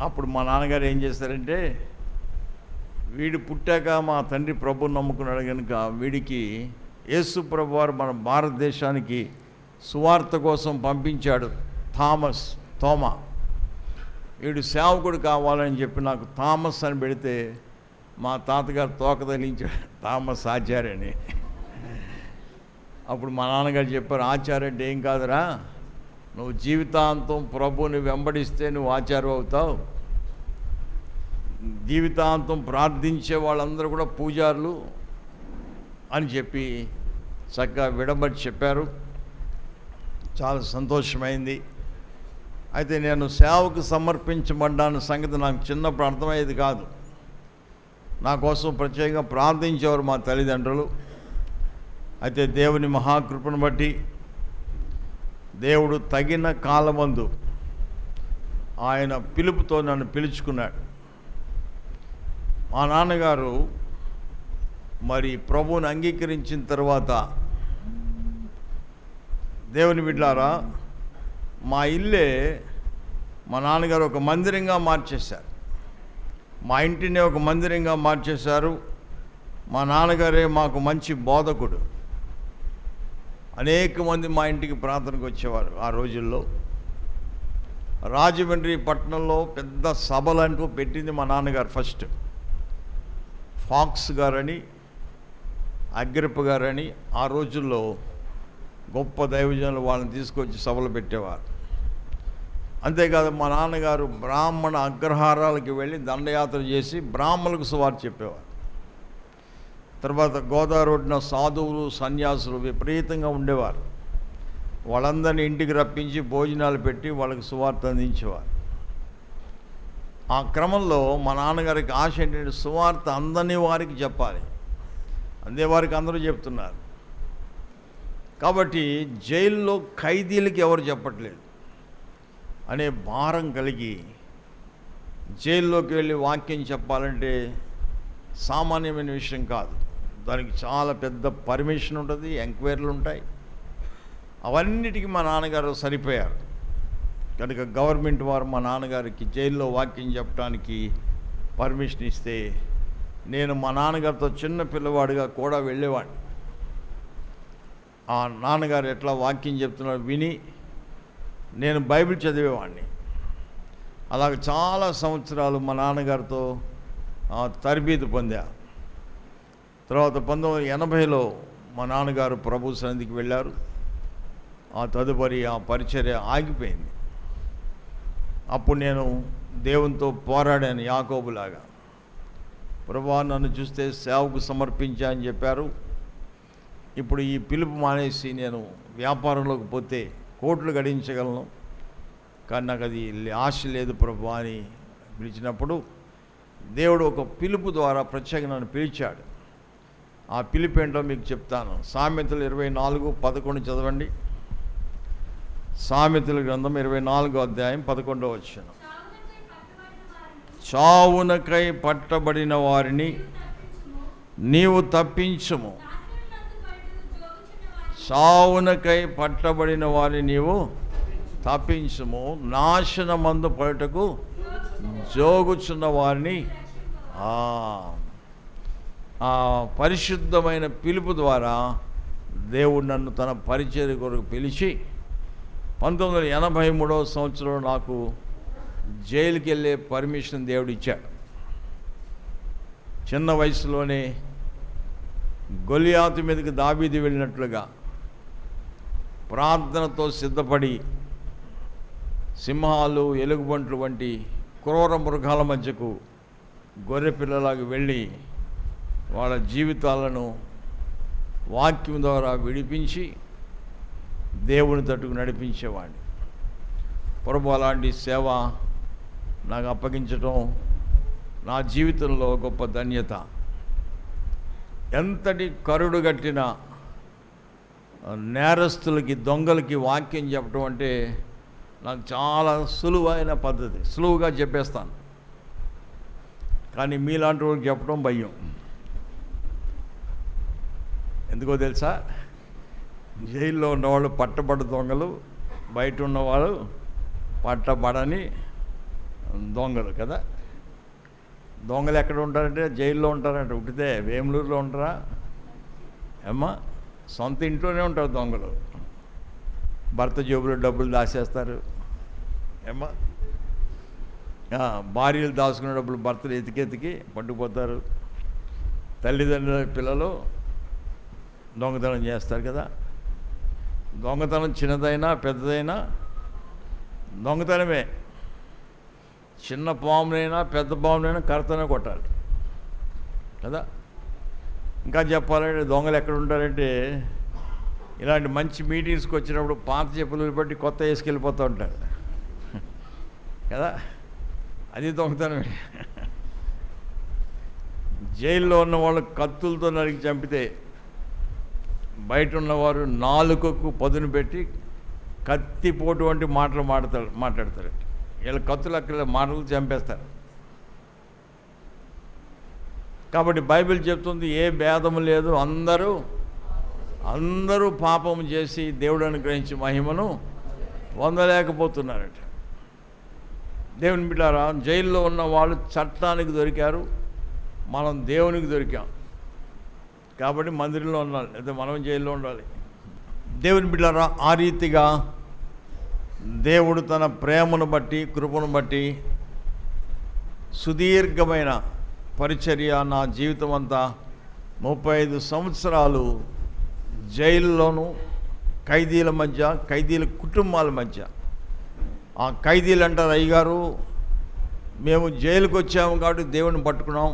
S1: అప్పుడు మా నాన్నగారు ఏం చేశారంటే, వీడు పుట్టాక మా తండ్రి ప్రభుని నమ్ముకున్నాడు కనుక వీడికి యేసుప్రభు వారు మన భారతదేశానికి సువార్త కోసం పంపించాడు తోమా. వీడు సేవకుడు కావాలని చెప్పి నాకు థామస్ అని పెడితే మా తాతగారు తోక తగిలించాడు, థామస్ ఆచార్య అని. అప్పుడు మా నాన్నగారు చెప్పారు, ఆచార్య అంటే ఏం కాదురా, నువ్వు జీవితాంతం ప్రభువుని వెంబడిస్తే నువ్వు ఆచార్యం అవుతావు, జీవితాంతం ప్రార్థించే వాళ్ళందరూ కూడా పూజారులు అని చెప్పి చక్కగా విడబడి చెప్పారు. చాలా సంతోషమైంది. అయితే నేను సేవకు సమర్పించబడ్డాన సంగతి నాకు చిన్నప్పుడు అర్థమయ్యేది కాదు. నా కోసం ప్రత్యేకంగా ప్రార్థించేవారు మా తల్లిదండ్రులు. అయితే దేవుని మహాకృపను బట్టి దేవుడు తగిన కాలమందు ఆయన పిలుపుతో నన్ను పిలుచుకున్నాడు. మా నాన్నగారు మరి ప్రభువుని అంగీకరించిన తర్వాత, దేవుని బిడ్డలారా, మా ఇల్లే మా నాన్నగారు ఒక మందిరంగా మార్చేశారు. మా ఇంటిని ఒక మందిరంగా మార్చేశారు. మా నాన్నగారే మాకు మంచి బోధకుడు. అనేక మంది మా ఇంటికి ప్రార్థనకు వచ్చేవారు. ఆ రోజుల్లో రాజమండ్రి పట్టణంలో పెద్ద సభలంటూ పెట్టింది మా నాన్నగారు. ఫస్ట్ ఫాక్స్ గారని, అగ్రిప్ప గారని ఆ రోజుల్లో గొప్ప దైవజనులు వాళ్ళని తీసుకొచ్చి సభలు పెట్టేవారు. అంతేకాదు మా నాన్నగారు బ్రాహ్మణ అగ్రహారాలకు వెళ్ళి దండయాత్ర చేసి బ్రాహ్మణులకు సువార్త చెప్పేవారు. తర్వాత గోదావరి ఒడ్డున సాధువులు, సన్యాసులు విపరీతంగా ఉండేవారు. వాళ్ళందరినీ ఇంటికి రప్పించి భోజనాలు పెట్టి వాళ్ళకి సువార్త అందించేవారు. ఆ క్రమంలో మా నాన్నగారికి ఆశ ఏంటంటే సువార్త అందని వారికి చెప్పాలి, అందేవారికి అందరూ చెప్తున్నారు. కాబట్టి జైల్లో ఖైదీలకి ఎవరు చెప్పట్లేదు అనే భారం కలిగి జైల్లోకి వెళ్ళి వాక్యం చెప్పాలంటే సామాన్యమైన విషయం కాదు. దానికి చాలా పెద్ద పర్మిషన్ ఉంటుంది, ఎంక్వైరీలు ఉంటాయి. అవన్నిటికీ మా నాన్నగారు సరిపోయారు కనుక గవర్నమెంట్ వారు మా నాన్నగారికి జైల్లో వాక్యం చెప్పడానికి పర్మిషన్ ఇస్తే నేను మా నాన్నగారితో చిన్న పిల్లవాడిగా కూడా వెళ్ళేవాడిని. ఆ నాన్నగారు ఎట్లా వాక్యం చెప్తున్నారో విని నేను బైబిల్ చదివేవాడిని. అలాగ చాలా సంవత్సరాలు మా నాన్నగారితో తరబీదు పొందా. తర్వాత 1980లో మా నాన్నగారు ప్రభు సన్నిధికి వెళ్ళారు. ఆ తదుపరి ఆ పరిచర్య ఆగిపోయింది. అప్పుడు నేను దేవునితో పోరాడాను యాకోబులాగా. ప్రభువా, నన్ను చూస్తే సేవకు సమర్పించా అని చెప్పారు. ఇప్పుడు ఈ పిలుపు మానేసి నేను వ్యాపారంలోకి పోతే కోట్లు గడించగలను, కానీ నాకు అది ఆశ లేదు ప్రభువా అని పిలిచినప్పుడు దేవుడు ఒక పిలుపు ద్వారా ప్రత్యేకంగా నన్ను పిలిచాడు. ఆ పిలుపు ఏంటో మీకు చెప్తాను. సామెతలు 24:11 చదవండి. సామెతల గ్రంథం 24వ అధ్యాయం 11వ వచనం. చావునకై పట్టబడిన వారిని నీవు తప్పించుము. చావునకై పట్టబడిన వారిని నీవు తప్పించుము. నాశనమందు పడుటకు జోగుచున్న వారిని. ఆ పరిశుద్ధమైన పిలుపు ద్వారా దేవుడు నన్ను తన పరిచర్య కొరకు పిలిచి 1983వ సంవత్సరంలో నాకు జైలుకి వెళ్ళే పర్మిషన్ దేవుడు ఇచ్చాడు. చిన్న వయసులోనే గొలియాతు మీదకి దావీదు వెళ్ళినట్లుగా ప్రార్థనతో సిద్ధపడి సింహాలు, ఎలుగుబంట్లు వంటి క్రూర మృగాల మధ్యకు గొర్రె పిల్లలాగా వెళ్ళి వాళ్ళ జీవితాలను వాక్యం ద్వారా విడిపించి దేవుని తట్టుకు నడిపించేవాడిని. ప్రభు అలాంటి సేవ నాకు అప్పగించడం నా జీవితంలో గొప్ప ధన్యత. ఎంతటి కరుడు గట్టిన నేరస్తులకి, దొంగలకి వాక్యం చెప్పడం అంటే నాకు చాలా సులువైన పద్ధతి. సులువుగా చెప్పేస్తాను, కానీ మీలాంటి వాళ్ళకి చెప్పడం భయం. ఎందుకో తెలుసా? జైల్లో ఉన్నవాళ్ళు పట్టబడ్డ దొంగలు, బయట ఉన్నవాళ్ళు పట్టబడని దొంగలు కదా. దొంగలు ఎక్కడ ఉంటారంటే జైల్లో ఉంటారంటే. ఉట్టితే వేములూరులో ఉంటారా అమ్మా? సొంత ఇంట్లోనే ఉంటారు దొంగలు. భర్త జేబులో డబ్బులు దాచేస్తారు ఏమ్మా. భార్యలు దాచుకునే డబ్బులు భర్తలు ఎతికెతికి పట్టుకుపోతారు. తల్లిదండ్రుల పిల్లలు దొంగతనం చేస్తారు కదా. దొంగతనం చిన్నదైనా పెద్దదైనా దొంగతనమే. చిన్న పామునైనా పెద్ద పామునైనా కర్రతోనే కొట్టాలి కదా. ఇంకా చెప్పాలంటే దొంగలు ఎక్కడ ఉంటారంటే ఇలాంటి మంచి మీటింగ్స్కి వచ్చినప్పుడు పాత చెప్పులు బట్టి కొత్త వేసుకెళ్ళిపోతూ ఉంటారు కదా. అది దొంగతనమే. జైల్లో ఉన్న వాళ్ళు కత్తులతో నరికి చంపితే బయట ఉన్నవారు నాలుకకు పదును పెట్టి కత్తిపోటు వంటి మాటలు మాట్లాడతారు. వీళ్ళ కత్తులు అక్కడ మాటలు చంపేస్తారు. కాబట్టి బైబిల్ చెప్తుంది ఏ భేదము లేదు, అందరూ పాపము చేసి దేవుడు అనుగ్రహించి మహిమను పొందలేకపోతున్నారట. దేవుని బిడ్డారా, జైల్లో ఉన్న వాళ్ళు చట్టానికి దొరికారు, మనం దేవునికి దొరికాం. కాబట్టి మందిరంలో ఉండాలి, అయితే మనం జైల్లో ఉండాలి. దేవుని బిడ్డారా, ఆ రీతిగా దేవుడు తన ప్రేమను బట్టి, కృపను బట్టి సుదీర్ఘమైన పరిచర్య, నా జీవితం అంతా 35 సంవత్సరాలు జైల్లోనూ, ఖైదీల మధ్య, ఖైదీల కుటుంబాల మధ్య. ఆ ఖైదీలు అంటారు, అయ్యగారు మేము జైలుకి వచ్చాము కాబట్టి దేవుని పట్టుకున్నాం,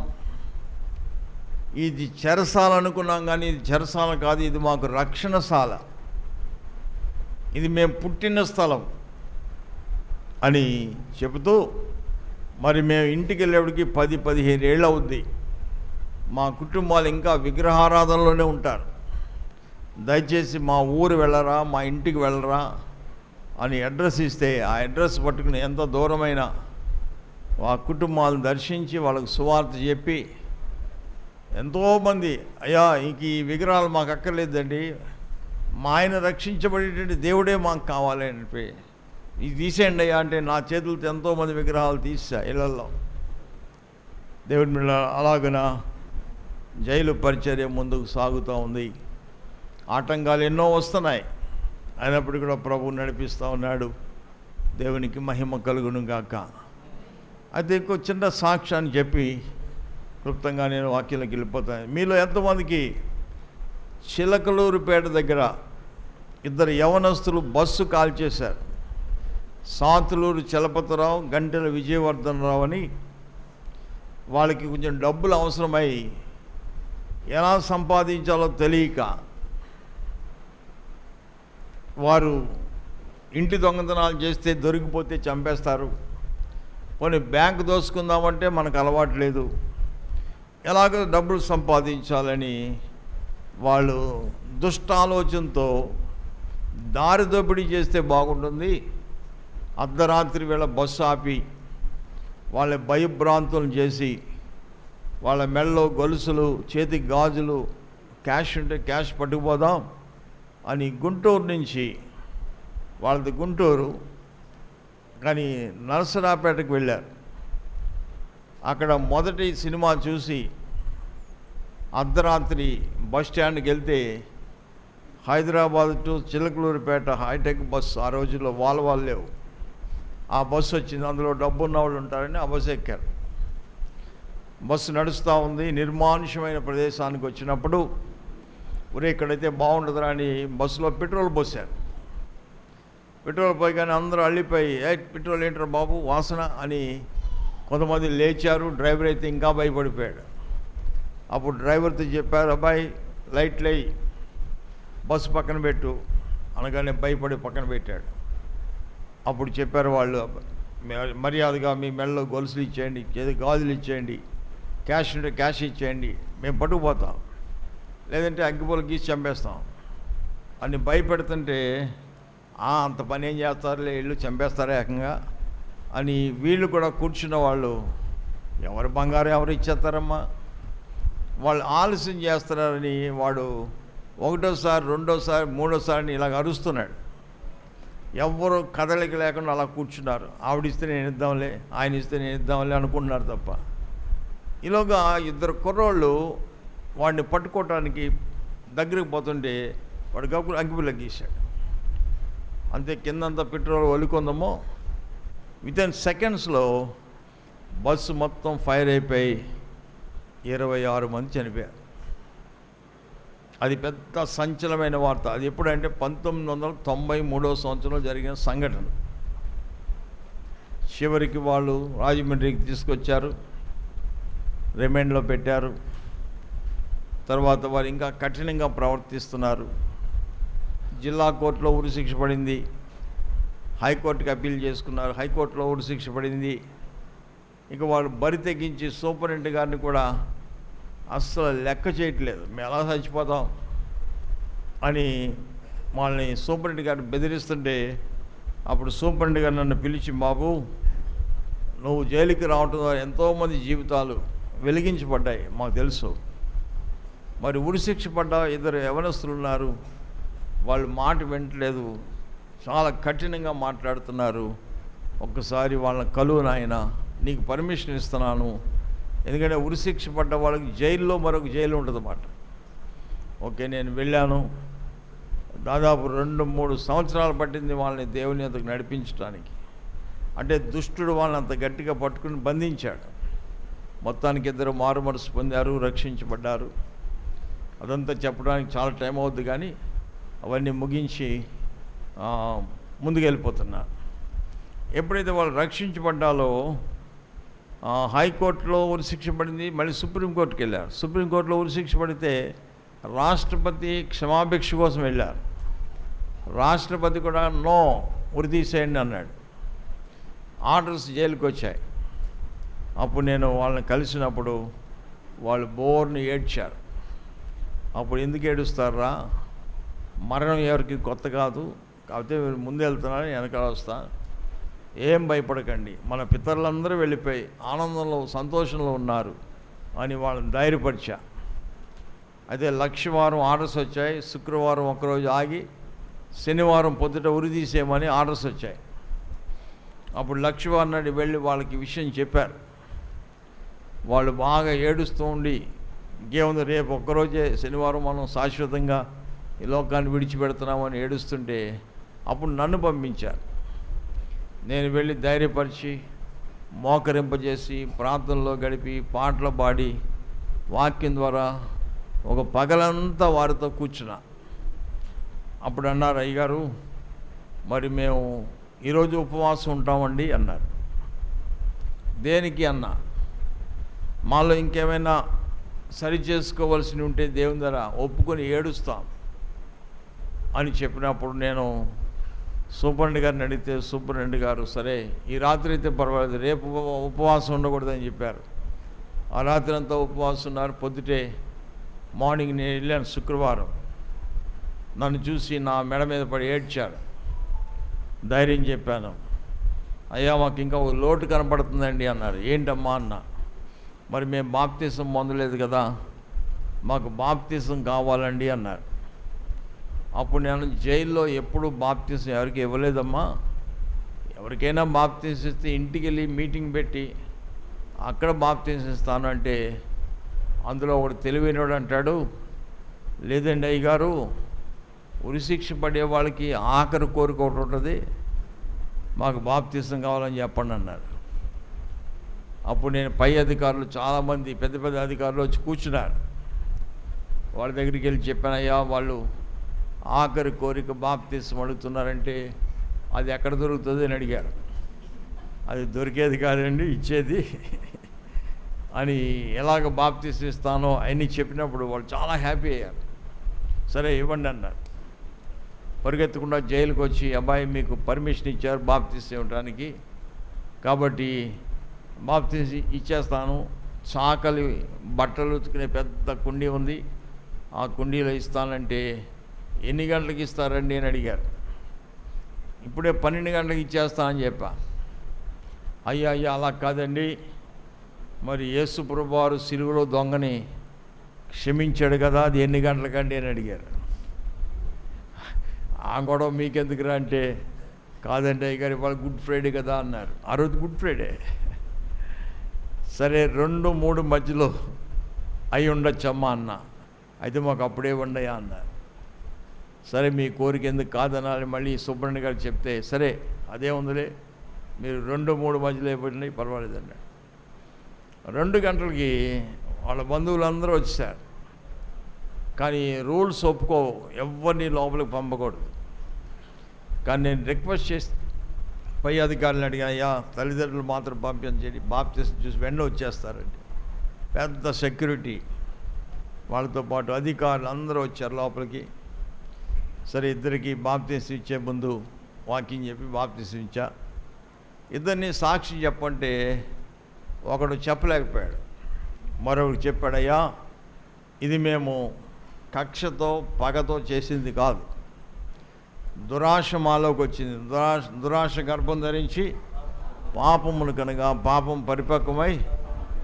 S1: ఇది చెరసాల అనుకున్నాం, కానీ ఇది చెరసాల కాదు, ఇది మాకు రక్షణశాల, ఇది మేము పుట్టిన స్థలం అని చెబుతూ, మరి మేము ఇంటికి వెళ్ళేప్పటికి 10-15 ఏళ్ళు అవుద్ది. మా కుటుంబాలు ఇంకా విగ్రహారాధనలోనే ఉంటారు. దయచేసి మా ఊరు వెళ్ళరా, మా ఇంటికి వెళ్ళరా అని అడ్రస్ ఇస్తే ఆ అడ్రస్ పట్టుకుని ఎంత దూరమైన ఆ కుటుంబాలను దర్శించి వాళ్ళకు సువార్త చెప్పి, ఎంతోమంది అయ్యా ఇంక ఈ విగ్రహాలు మాకు అక్కర్లేదండి, మా ఆయన రక్షించబడేటువంటి దేవుడే మాకు కావాలి అని చెప్పి, ఇది తీసేయండి అయ్యా అంటే నా చేతులతో ఎంతోమంది విగ్రహాలు తీసా ఇళ్ళల్లో. దేవుడి మీద అలాగున జైలు పరిచర్య ముందుకు సాగుతూ ఉంది. ఆటంకాలు ఎన్నో వస్తున్నాయి, అయినప్పుడు కూడా ప్రభువు నడిపిస్తూ ఉన్నాడు. దేవునికి మహిమ కలుగును గాక. అయితే ఇంకో చిన్న సాక్ష్యాన్ని చెప్పి క్లుప్తంగా నేను వాక్యంలోకి వెళ్ళిపోతాను. మీలో ఎంతమందికి చిలకలూరుపేట దగ్గర ఇద్దరు యవనస్తులు బస్సు కాల్చేశారు? సాతులూరు చలపతిరావు, గంటెల విజయవర్ధనరావు అని. వాళ్ళకి కొంచెం డబ్బులు అవసరమై ఎలా సంపాదించాలో తెలియక వారు ఇంటి దొంగతనాలు చేస్తే దొరికిపోతే చంపేస్తారు. పోనీ బ్యాంకు దోసుకుందామంటే మనకు అలవాటు లేదు. ఎలాగో డబ్బులు సంపాదించాలని వాళ్ళు దుష్టాలోచనతో దారి దోపిడీ చేస్తే బాగుంటుంది, అర్ధరాత్రి వేళ బస్సు ఆపి వాళ్ళ భయభ్రాంతులను చేసి వాళ్ళ మెడలో గొలుసులు, చేతికి గాజులు, క్యాష్ ఉంటే క్యాష్ పట్టుకుపోదాం అని గుంటూరు నుంచి, వాళ్ళది గుంటూరు కానీ నరసరాపేటకు వెళ్ళారు. అక్కడ మొదటి సినిమా చూసి అర్ధరాత్రి బస్ స్టాండ్కి వెళ్తే Hyderabad to Chilakaluripet hi-tech bus, ఆ రోజుల్లో వాళ్ళు లేవు, ఆ బస్సు వచ్చింది. అందులో డబ్బు ఉన్న వాళ్ళు ఉంటారని ఆ బస్సు ఎక్కారు. బస్సు నడుస్తూ ఉంది. నిర్మానుష్యమైన ప్రదేశానికి వచ్చినప్పుడు ఒరే ఇక్కడైతే బాగుంటుందిరా అని బస్సులో పెట్రోల్ పోసారు. పెట్రోల్ పోయగానే అందరూ అల్లిపోయి పెట్రోల్ ఏంటారు బాబు వాసన అని కొంతమంది లేచారు. డ్రైవర్ అయితే ఇంకా భయపడిపోయాడు. అప్పుడు డ్రైవర్తో చెప్పారు, అబ్బాయి లైట్లు వేయి, బస్సు పక్కన పెట్టు అనగానే భయపడి పక్కన పెట్టాడు. అప్పుడు చెప్పారు వాళ్ళు, మర్యాదగా మీ మెడలో గొలుసులు ఇచ్చేయండి, ఏదో గాజులు ఇచ్చేయండి, క్యాష్ ఉంటే క్యాష్ ఇచ్చేయండి, మేము పట్టుకుపోతాం, లేదంటే అగ్గిపూలు గీసి చంపేస్తాం అని భయపెడుతుంటే అంత పని ఏం చేస్తారులే, ఇల్లు చంపేస్తారా ఏకంగా అని వీళ్ళు కూడా కూర్చున్న వాళ్ళు, ఎవరి బంగారం ఎవరు ఇచ్చేస్తారమ్మా, వాళ్ళు ఆలస్యం చేస్తున్నారని వాడు ఒకటోసారి, రెండోసారి, మూడోసారి ఇలాగ అరుస్తున్నాడు. ఎవ్వరు కదలిక లేకుండా అలా కూర్చున్నారు. ఆవిడిస్తే నేను ఇద్దాంలే, ఆయన ఇస్తే నేను ఇద్దాంలే అనుకుంటున్నారు తప్ప. ఈలోగా ఇద్దరు కుర్రోళ్ళు వాడిని పట్టుకోవటానికి దగ్గరికి పోతుంటే వాడు గబ్బులు అగ్గిపుల్ల గీశాడు. అంతే, కిందంతా పెట్రోల్ ఒలికొందమో వితిన్ సెకండ్స్లో బస్సు మొత్తం ఫైర్ అయిపోయి 26 మంది చనిపోయారు. అది పెద్ద సంచలనమైన వార్త. అది ఎప్పుడంటే 1993వ సంవత్సరంలో జరిగిన సంఘటన. చివరికి వాళ్ళు రాజమండ్రికి తీసుకొచ్చారు, రిమాండ్లో పెట్టారు. తర్వాత వారు ఇంకా కఠినంగా ప్రవర్తిస్తున్నారు. జిల్లా కోర్టులో ఉరిశిక్ష పడింది, హైకోర్టుకి అప్పీల్ చేసుకున్నారు, హైకోర్టులో ఉరిశిక్ష పడింది. ఇక వాళ్ళు బరి తెగించి సూపరింటెండెంట్ గారిని కూడా అస్సలు లెక్క చేయట్లేదు, మేము ఎలా చచ్చిపోతాం అని వాళ్ళని సూపరింటెండెంట్ గారిని బెదిరిస్తుంటే అప్పుడు సూపరింటెండెంట్ గారు నన్ను పిలిచి, బాబు నువ్వు జైలుకి రావటం ద్వారా ఎంతోమంది జీవితాలు వెలిగించబడ్డాయి మాకు తెలుసు, మరి ఉరిశిక్ష పడ్డ ఇద్దరు యవనస్తులు ఉన్నారు, వాళ్ళు మాట వింటలేదు, చాలా కఠినంగా మాట్లాడుతున్నారు, ఒక్కసారి వాళ్ళని కలువు నాయన, నీకు పర్మిషన్ ఇస్తున్నాను, ఎందుకంటే ఉరిశిక్ష పడ్డ వాళ్ళకి జైల్లో మరొక జైలు ఉంటుందన్నమాట. ఓకే, నేను వెళ్ళాను. దాదాపు 2-3 సంవత్సరాలు పట్టింది వాళ్ళని దేవుని అంతకు నడిపించడానికి. అంటే దుష్టుడు వాళ్ళని అంత గట్టిగా పట్టుకుని బంధించాడు. మొత్తానికి ఇద్దరు మారు మనసు పొందారు, రక్షించబడ్డారు. అదంతా చెప్పడానికి చాలా టైం అవుద్ది, కానీ అవన్నీ ముగించి ముందుకెళ్ళిపోతున్నా. ఎప్పుడైతే వాళ్ళు రక్షించబడ్డాలో హైకోర్టులో ఉరిశిక్ష పడింది, మళ్ళీ సుప్రీంకోర్టుకి వెళ్ళారు. సుప్రీంకోర్టులో ఉరిశిక్ష పడితే రాష్ట్రపతి క్షమాభిక్ష కోసం వెళ్ళారు. రాష్ట్రపతి కూడా నో, ఉరి తీసేయండి అన్నాడు. ఆర్డర్స్ జైలుకి వచ్చాయి. అప్పుడు నేను వాళ్ళని కలిసినప్పుడు వాళ్ళు బోర్ని ఏడ్చారు. అప్పుడు ఎందుకు ఏడుస్తారా, మరణం ఎవరికి కొత్త కాదు, కాకపోతే మీరు ముందు వెళ్తున్నారని వెనకాల వస్తా, ఏం భయపడకండి, మన పితరులందరూ వెళ్ళిపోయి ఆనందంలో సంతోషంలో ఉన్నారు అని వాళ్ళని ధైర్యపరిచా. అయితే లక్షవారం ఆర్డర్స్ వచ్చాయి. శుక్రవారం ఒకరోజు ఆగి శనివారం పొద్దుట ఉరి తీసేయమని ఆర్డర్స్ వచ్చాయి. అప్పుడు లక్షవారం నాడు వెళ్ళి వాళ్ళకి విషయం చెప్పారు. వాళ్ళు బాగా ఏడుస్తూ ఉండి, ఇంకేముంది రేపు ఒక్కరోజే శనివారం మనం శాశ్వతంగా ఈ లోకాన్ని విడిచిపెడుతున్నామని ఏడుస్తుంటే అప్పుడు నన్ను పంపించారు. నేను వెళ్ళి ధైర్యపరిచి మోకరింపజేసి ప్రార్థనలో గడిపి పాటలు పాడి వాక్యం ద్వారా ఒక పగలంతా వారితో కూర్చున్నా. అప్పుడు అన్నారు, అయ్యగారు మరి మేము ఈరోజు ఉపవాసం ఉంటామండి అన్నారు. దేనికి అన్నా, మాలో ఇంకేమైనా సరి చేసుకోవాల్సి ఉంటే దేవుని ద్వారా ఒప్పుకొని ఏడుస్తాం అని చెప్పినప్పుడు నేను సూపరింటెండెంట్ గారిని అడిగితే సూపరింటెండెంట్ గారు సరే ఈ రాత్రి అయితే పర్వాలేదు, రేపు ఉపవాసం ఉండకూడదని చెప్పారు. ఆ రాత్రి అంతా ఉపవాసం ఉన్నారు. పొద్దుటే మార్నింగ్ నేను వెళ్ళాను శుక్రవారం. నన్ను చూసి నా మెడ మీద పడి ఏడ్చారు. ధైర్యం చెప్పాను, అయ్యా మాకు ఇంకా ఒక లోటు కనపడుతుందండి అన్నారు. ఏంటమ్మా అన్న, మరి మేము బాప్తిసం పొందలేదు కదా, మాకు బాప్తిసం కావాలండి అన్నారు. అప్పుడు నేను జైల్లో ఎప్పుడు బాప్తిసం ఎవరికి ఇవ్వలేదమ్మా, ఎవరికైనా బాప్తిసం ఇస్తే ఇంటికి వెళ్ళి మీటింగ్ పెట్టి అక్కడ బాప్తిసం ఇస్తాను అంటే అందులో ఒకడు తెలివైనవాడు అంటాడు, లేదండి అయ్యగారు ఉరిశిక్ష పడే వాళ్ళకి ఆఖరి కోరిక ఒకటి ఉంటుంది, మాకు బాప్తిసం కావాలని చెప్పండి అన్నారు. అప్పుడు నేను పై అధికారులు చాలామంది పెద్ద పెద్ద అధికారులు వచ్చి కూర్చున్నారు. వాళ్ళ దగ్గరికి వెళ్ళి చెప్పాను, అయ్యా వాళ్ళు ఆఖరి కోరిక బాప్తిసం అడుగుతున్నారంటే అది ఎక్కడ దొరుకుతుంది అని అడిగారు. అది దొరికేది కాదండి, ఇచ్చేది అని ఎలాగ బాప్తిసం ఇస్తానో అవన్నీ చెప్పినప్పుడు వాళ్ళు చాలా హ్యాపీ అయ్యారు. సరే ఇవ్వండి అన్నారు. పరిగెత్తకుండా జైలుకి వచ్చి, అబ్బాయి మీకు పర్మిషన్ ఇచ్చారు బాప్తిసం ఇవ్వడానికి, కాబట్టి బాప్తిసం ఇచ్చేస్తాను, చాకలి బట్టలు ఉతుకునే పెద్ద కుండీ ఉంది, ఆ కుండీలో ఇస్తానంటే ఎన్ని గంటలకు ఇస్తారండి అని అడిగారు. ఇప్పుడే 12 గంటలకు ఇచ్చేస్తానని చెప్పా. అయ్యా అలా కాదండి, మరి యేసు ప్రభువారు సిలువలో దొంగని క్షమించాడు కదా, అది ఎన్ని గంటలకండి అని అడిగారు. ఆ గొడవ మీకెందుకురా అంటే, కాదండి అయ్యగారు ఇవాళ గుడ్ ఫ్రైడే కదా అన్నారు. ఆ రోజు గుడ్ ఫ్రైడే. సరే 2-3 మధ్యలో అయి ఉండొచ్చమ్మా అన్న. అయితే మాకు అప్పుడే ఉండయా అన్నారు. సరే మీ కోరిక ఎందుకు కాదనాలి మళ్ళీ సుబ్రహ్మణ్య గారు చెప్తే, సరే అదే ఉందిలే మీరు 2-3 మధ్యలో అయిపోయినాయి పర్వాలేదు అన్నాడు. 2 గంటలకి వాళ్ళ బంధువులందరూ వచ్చారు. కానీ రూల్స్ ఒప్పుకోవు, ఎవరిని లోపలికి పంపకూడదు. కానీ నేను రిక్వెస్ట్ చేసి పై అధికారులను అడిగాను, అయ్యా తల్లిదండ్రులు మాత్రం పంపించండి, బాప్తిసం చూసి వెంటనే వచ్చేస్తారండి. పెద్ద సెక్యూరిటీ, వాళ్ళతో పాటు అధికారులు అందరూ వచ్చారు లోపలికి. సరే ఇద్దరికి బాప్తిసం ఇచ్చే ముందు వాకింగ్ చెప్పి బాప్తిసం ఇచ్చా. ఇద్దరిని సాక్షి చెప్పంటే ఒకడు చెప్పలేకపోయాడు, మరొకడు చెప్పాడు, అయ్యా ఇది మేము కక్షతో పగతో చేసింది కాదు, దురాశ మాలోకి వచ్చింది, దురాశ గర్భం ధరించి పాపమును కనుక పాపం పరిపక్వమై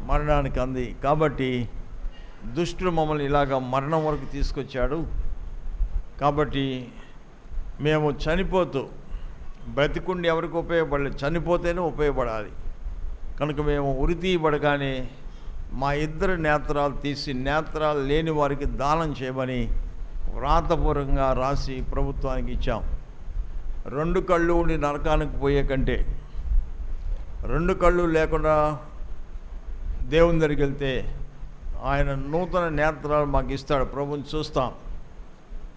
S1: మరణానికి అంది, కాబట్టి దుష్టుడు మమ్మల్ని ఇలాగ మరణం వరకు తీసుకొచ్చాడు, కాబట్టి మేము చనిపోతూ బ్రతికుండి ఎవరికి ఉపయోగపడలేదు, చనిపోతేనే ఉపయోగపడాలి, కనుక మేము ఉరి తీయబడగానే మా ఇద్దరు నేత్రాలు తీసి నేత్రాలు లేని వారికి దానం చేయమని వ్రాతపూర్వకంగా రాసి ప్రభుత్వానికి ఇచ్చాం. 2 కళ్ళు ఉండి నరకానికి పోయే కంటే 2 కళ్ళు లేకుండా దేవుని దగ్గరికి వెళ్తే ఆయన నూతన నేత్రాలు మాకు ఇస్తాడు, ప్రభుని చూస్తాం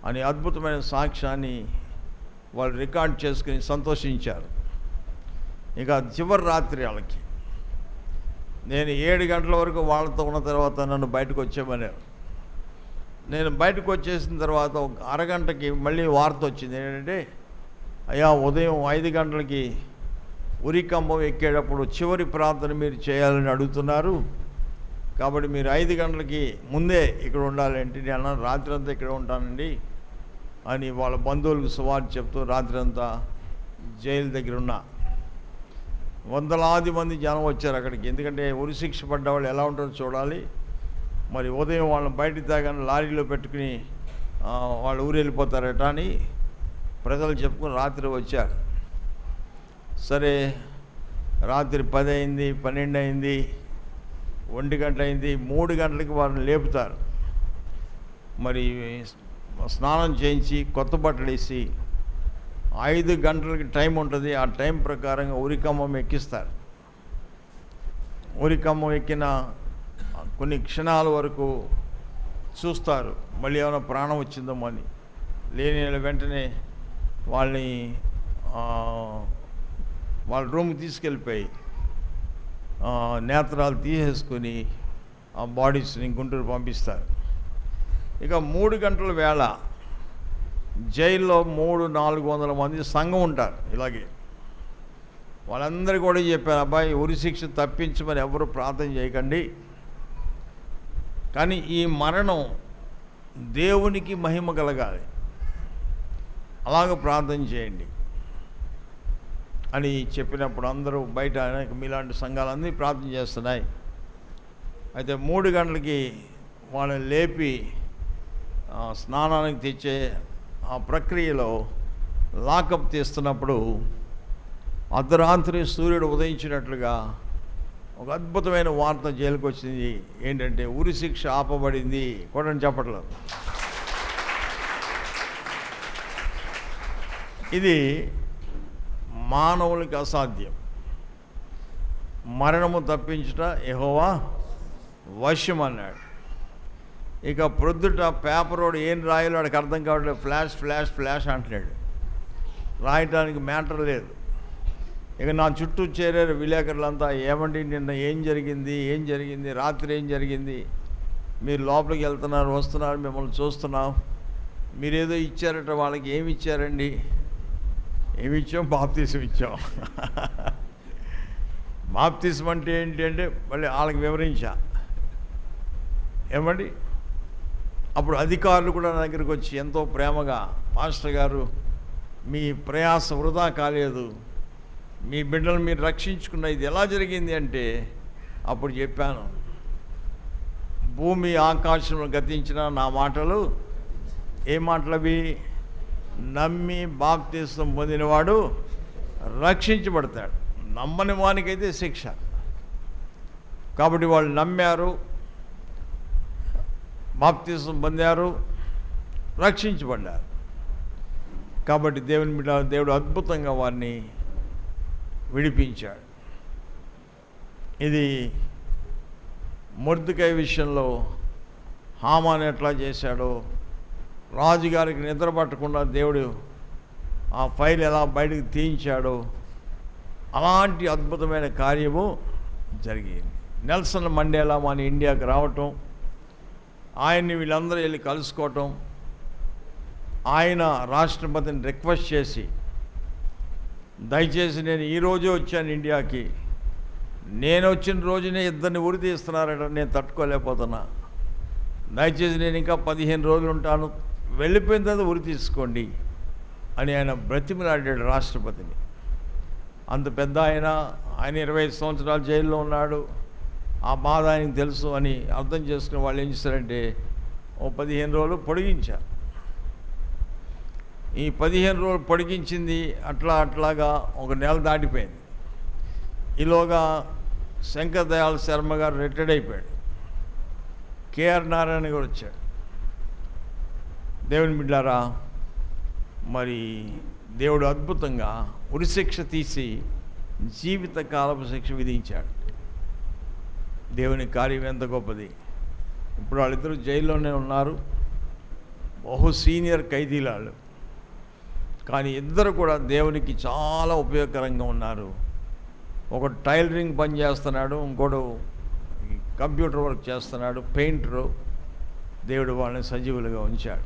S1: అని అద్భుతమైన సాక్ష్యాన్ని వాళ్ళు రికార్డ్ చేసుకుని సంతోషించారు. ఇక చివరి రాత్రి వాళ్ళకి నేను 7 గంటల వరకు వాళ్ళతో ఉన్న తర్వాత నన్ను బయటకు వచ్చేమన్నారు. నేను బయటకు వచ్చేసిన తర్వాత ఒక అరగంటకి మళ్ళీ వార్త వచ్చింది. ఏంటంటే, అయ్యా ఉదయం 5 గంటలకి ఉరికంబం ఎక్కేటప్పుడు చివరి ప్రార్థన మీరు చేయాలని అడుగుతున్నారు, కాబట్టి మీరు 5 గంటలకి ముందే ఇక్కడ ఉండాలంటే నేను అన్నాను, రాత్రి అంతా ఇక్కడ ఉంటానండి అని వాళ్ళ బంధువులకు సువార్త చెప్తూ రాత్రి అంతా జైలు దగ్గర ఉన్నా. వందలాది మంది జనం వచ్చారు అక్కడికి, ఎందుకంటే ఉరిశిక్ష పడ్డ వాళ్ళు ఎలా ఉంటారో చూడాలి. మరి ఉదయం వాళ్ళని బయటికి తాగానే లారీలో పెట్టుకుని వాళ్ళు ఊరు వెళ్ళిపోతారట అని ప్రజలు చెప్పుకుని రాత్రి వచ్చారు. సరే రాత్రి 10 అయింది, 12 అయింది, 1 గంట అయింది, 3 గంటలకి వారిని లేపుతారు. మరి స్నానం చేయించి కొత్త బట్టలు వేసి 5 గంటలకి టైం ఉంటుంది. ఆ టైం ప్రకారంగా ఉరికమ్మం ఎక్కిస్తారు. ఉరికమ్మం ఎక్కిన కొన్ని క్షణాల వరకు చూస్తారు, మళ్ళీ ఏమైనా ప్రాణం వచ్చిందేమో అని. లేని వెంటనే వాళ్ళని వాళ్ళ రూమ్కి తీసుకెళ్ళిపోయి నేత్రాలు తీసేసుకొని ఆ బాడీస్ని గుంటూరు పంపిస్తారు. ఇక 3 గంటల వేళ జైల్లో 300-400 మంది సంఘం ఉంటారు. ఇలాగే వాళ్ళందరూ కూడా చెప్పారు, అబ్బాయి ఉరి శిక్ష తప్పించమని ఎవరు ప్రార్థన చేయకండి, కానీ ఈ మరణం దేవునికి మహిమ కలగాలి, అలాగ ప్రార్థన చేయండి అని చెప్పినప్పుడు అందరూ బయట మీలాంటి సంఘాలన్నీ ప్రార్థన చేస్తున్నాయి. అయితే 3 గంటలకి వాళ్ళని లేపి స్నానానికి తెచ్చే ఆ ప్రక్రియలో లాకప్ తీస్తున్నప్పుడు అర్ధరాత్రి సూర్యుడు ఉదయించినట్లుగా ఒక అద్భుతమైన వార్త జైలుకి వచ్చింది. ఏంటంటే ఉరి శిక్ష ఆపబడింది. కొట్టని చెప్పట్లేదు. ఇది మానవులకి అసాధ్యం. మరణము తప్పించుట యెహోవా వశం అన్నాడు. ఇక ప్రొద్దుట పేపరోడు ఏం రాయాలో వాడికి అర్థం కావట్లేదు. ఫ్లాష్ ఫ్లాష్ ఫ్లాష్ అంటున్నాడు. రాయటానికి మ్యాటర్ లేదు. ఇక నా చుట్టూ చేరారు విలేకరులంతా, ఏమండి నిన్న ఏం జరిగింది, రాత్రి ఏం జరిగింది, మీరు లోపలికి వెళ్తున్నారు, వస్తున్నారు, మిమ్మల్ని చూస్తున్నాం, మీరేదో ఇచ్చారట, వాళ్ళకి ఏమి ఇచ్చారండి? ఏమి ఇచ్చాం? బాప్తీసం ఇచ్చాం. బాప్తీసం అంటే ఏంటి అంటే మళ్ళీ వాళ్ళకి వివరించా. ఏమండి, అప్పుడు అధికారులు కూడా నా దగ్గరికి వచ్చి ఎంతో ప్రేమగా, మాస్టర్ గారు మీ ప్రయాస వృధా కాలేదు, మీ బిడ్డలు మీరు రక్షించుకున్న ఇది ఎలా జరిగింది అంటే అప్పుడు చెప్పాను, భూమి ఆకాశంలో గతించిన నా మాటలు ఏ మాటలవి? నమ్మి బాప్తీసం పొందినవాడు రక్షించబడతాడు, నమ్మని వానికైతే శిక్ష. కాబట్టి వాళ్ళు నమ్మారు, బాప్తీసం పొందారు, రక్షించబడ్డారు. కాబట్టి దేవుడు అద్భుతంగా వారిని విడిపించాడు. ఇది మొర్దెకై విషయంలో హామాను ఎట్లా చేశాడో, రాజుగారికి నిద్ర పట్టకుండా దేవుడు ఆ ఫైల్ ఎలా బయటకు తీయించాడో అలాంటి అద్భుతమైన కార్యము జరిగింది. నెల్సన్ మండేలా మన ఇండియాకి రావటం, ఆయన్ని వీళ్ళందరూ వెళ్ళి కలుసుకోవటం, ఆయన రాష్ట్రపతిని రిక్వెస్ట్ చేసి, దయచేసి నేను ఈరోజే వచ్చాను ఇండియాకి, నేను వచ్చిన రోజునే ఇద్దరిని ఉరి తీస్తున్నారట, నేను తట్టుకోలేకపోతున్నా, దయచేసి నేను ఇంకా 15 రోజులు ఉంటాను, వెళ్ళిపోయిన తర్వాత ఉరి తీసుకోండి అని ఆయన బ్రతిమలాడాడు రాష్ట్రపతిని. అంత పెద్ద ఆయన 25 సంవత్సరాలు జైల్లో ఉన్నాడు, ఆ బాధ ఆయనకు తెలుసు అని అర్థం చేసుకుని వాళ్ళు ఏం చేశారంటే ఓ 15 రోజులు పొడిగించారు. ఈ 15 రోజులు పొడిగించింది అట్లాగా 1 నెల దాటిపోయింది. ఈలోగా శంకర్ దయాళ్ శర్మ గారు రిటైర్డ్ అయిపోయాడు. కేఆర్ నారాయణ గారు వచ్చాడు. దేవుని బిడ్డారా, మరి దేవుడు అద్భుతంగా ఉరిశిక్ష తీసి జీవితకాలపు శిక్ష విధించాడు. దేవుని కార్యం ఎంత గొప్పది. ఇప్పుడు వాళ్ళిద్దరూ జైల్లోనే ఉన్నారు, బహు సీనియర్ ఖైదీలు వాళ్ళు, కానీ ఇద్దరు కూడా దేవునికి చాలా ఉపయోగకరంగా ఉన్నారు. ఒకడు టైలరింగ్ పని చేస్తున్నాడు, ఇంకోడు కంప్యూటర్ వర్క్ చేస్తున్నాడు, పెయింటరు. దేవుడు వాళ్ళని సజీవులుగా ఉంచాడు.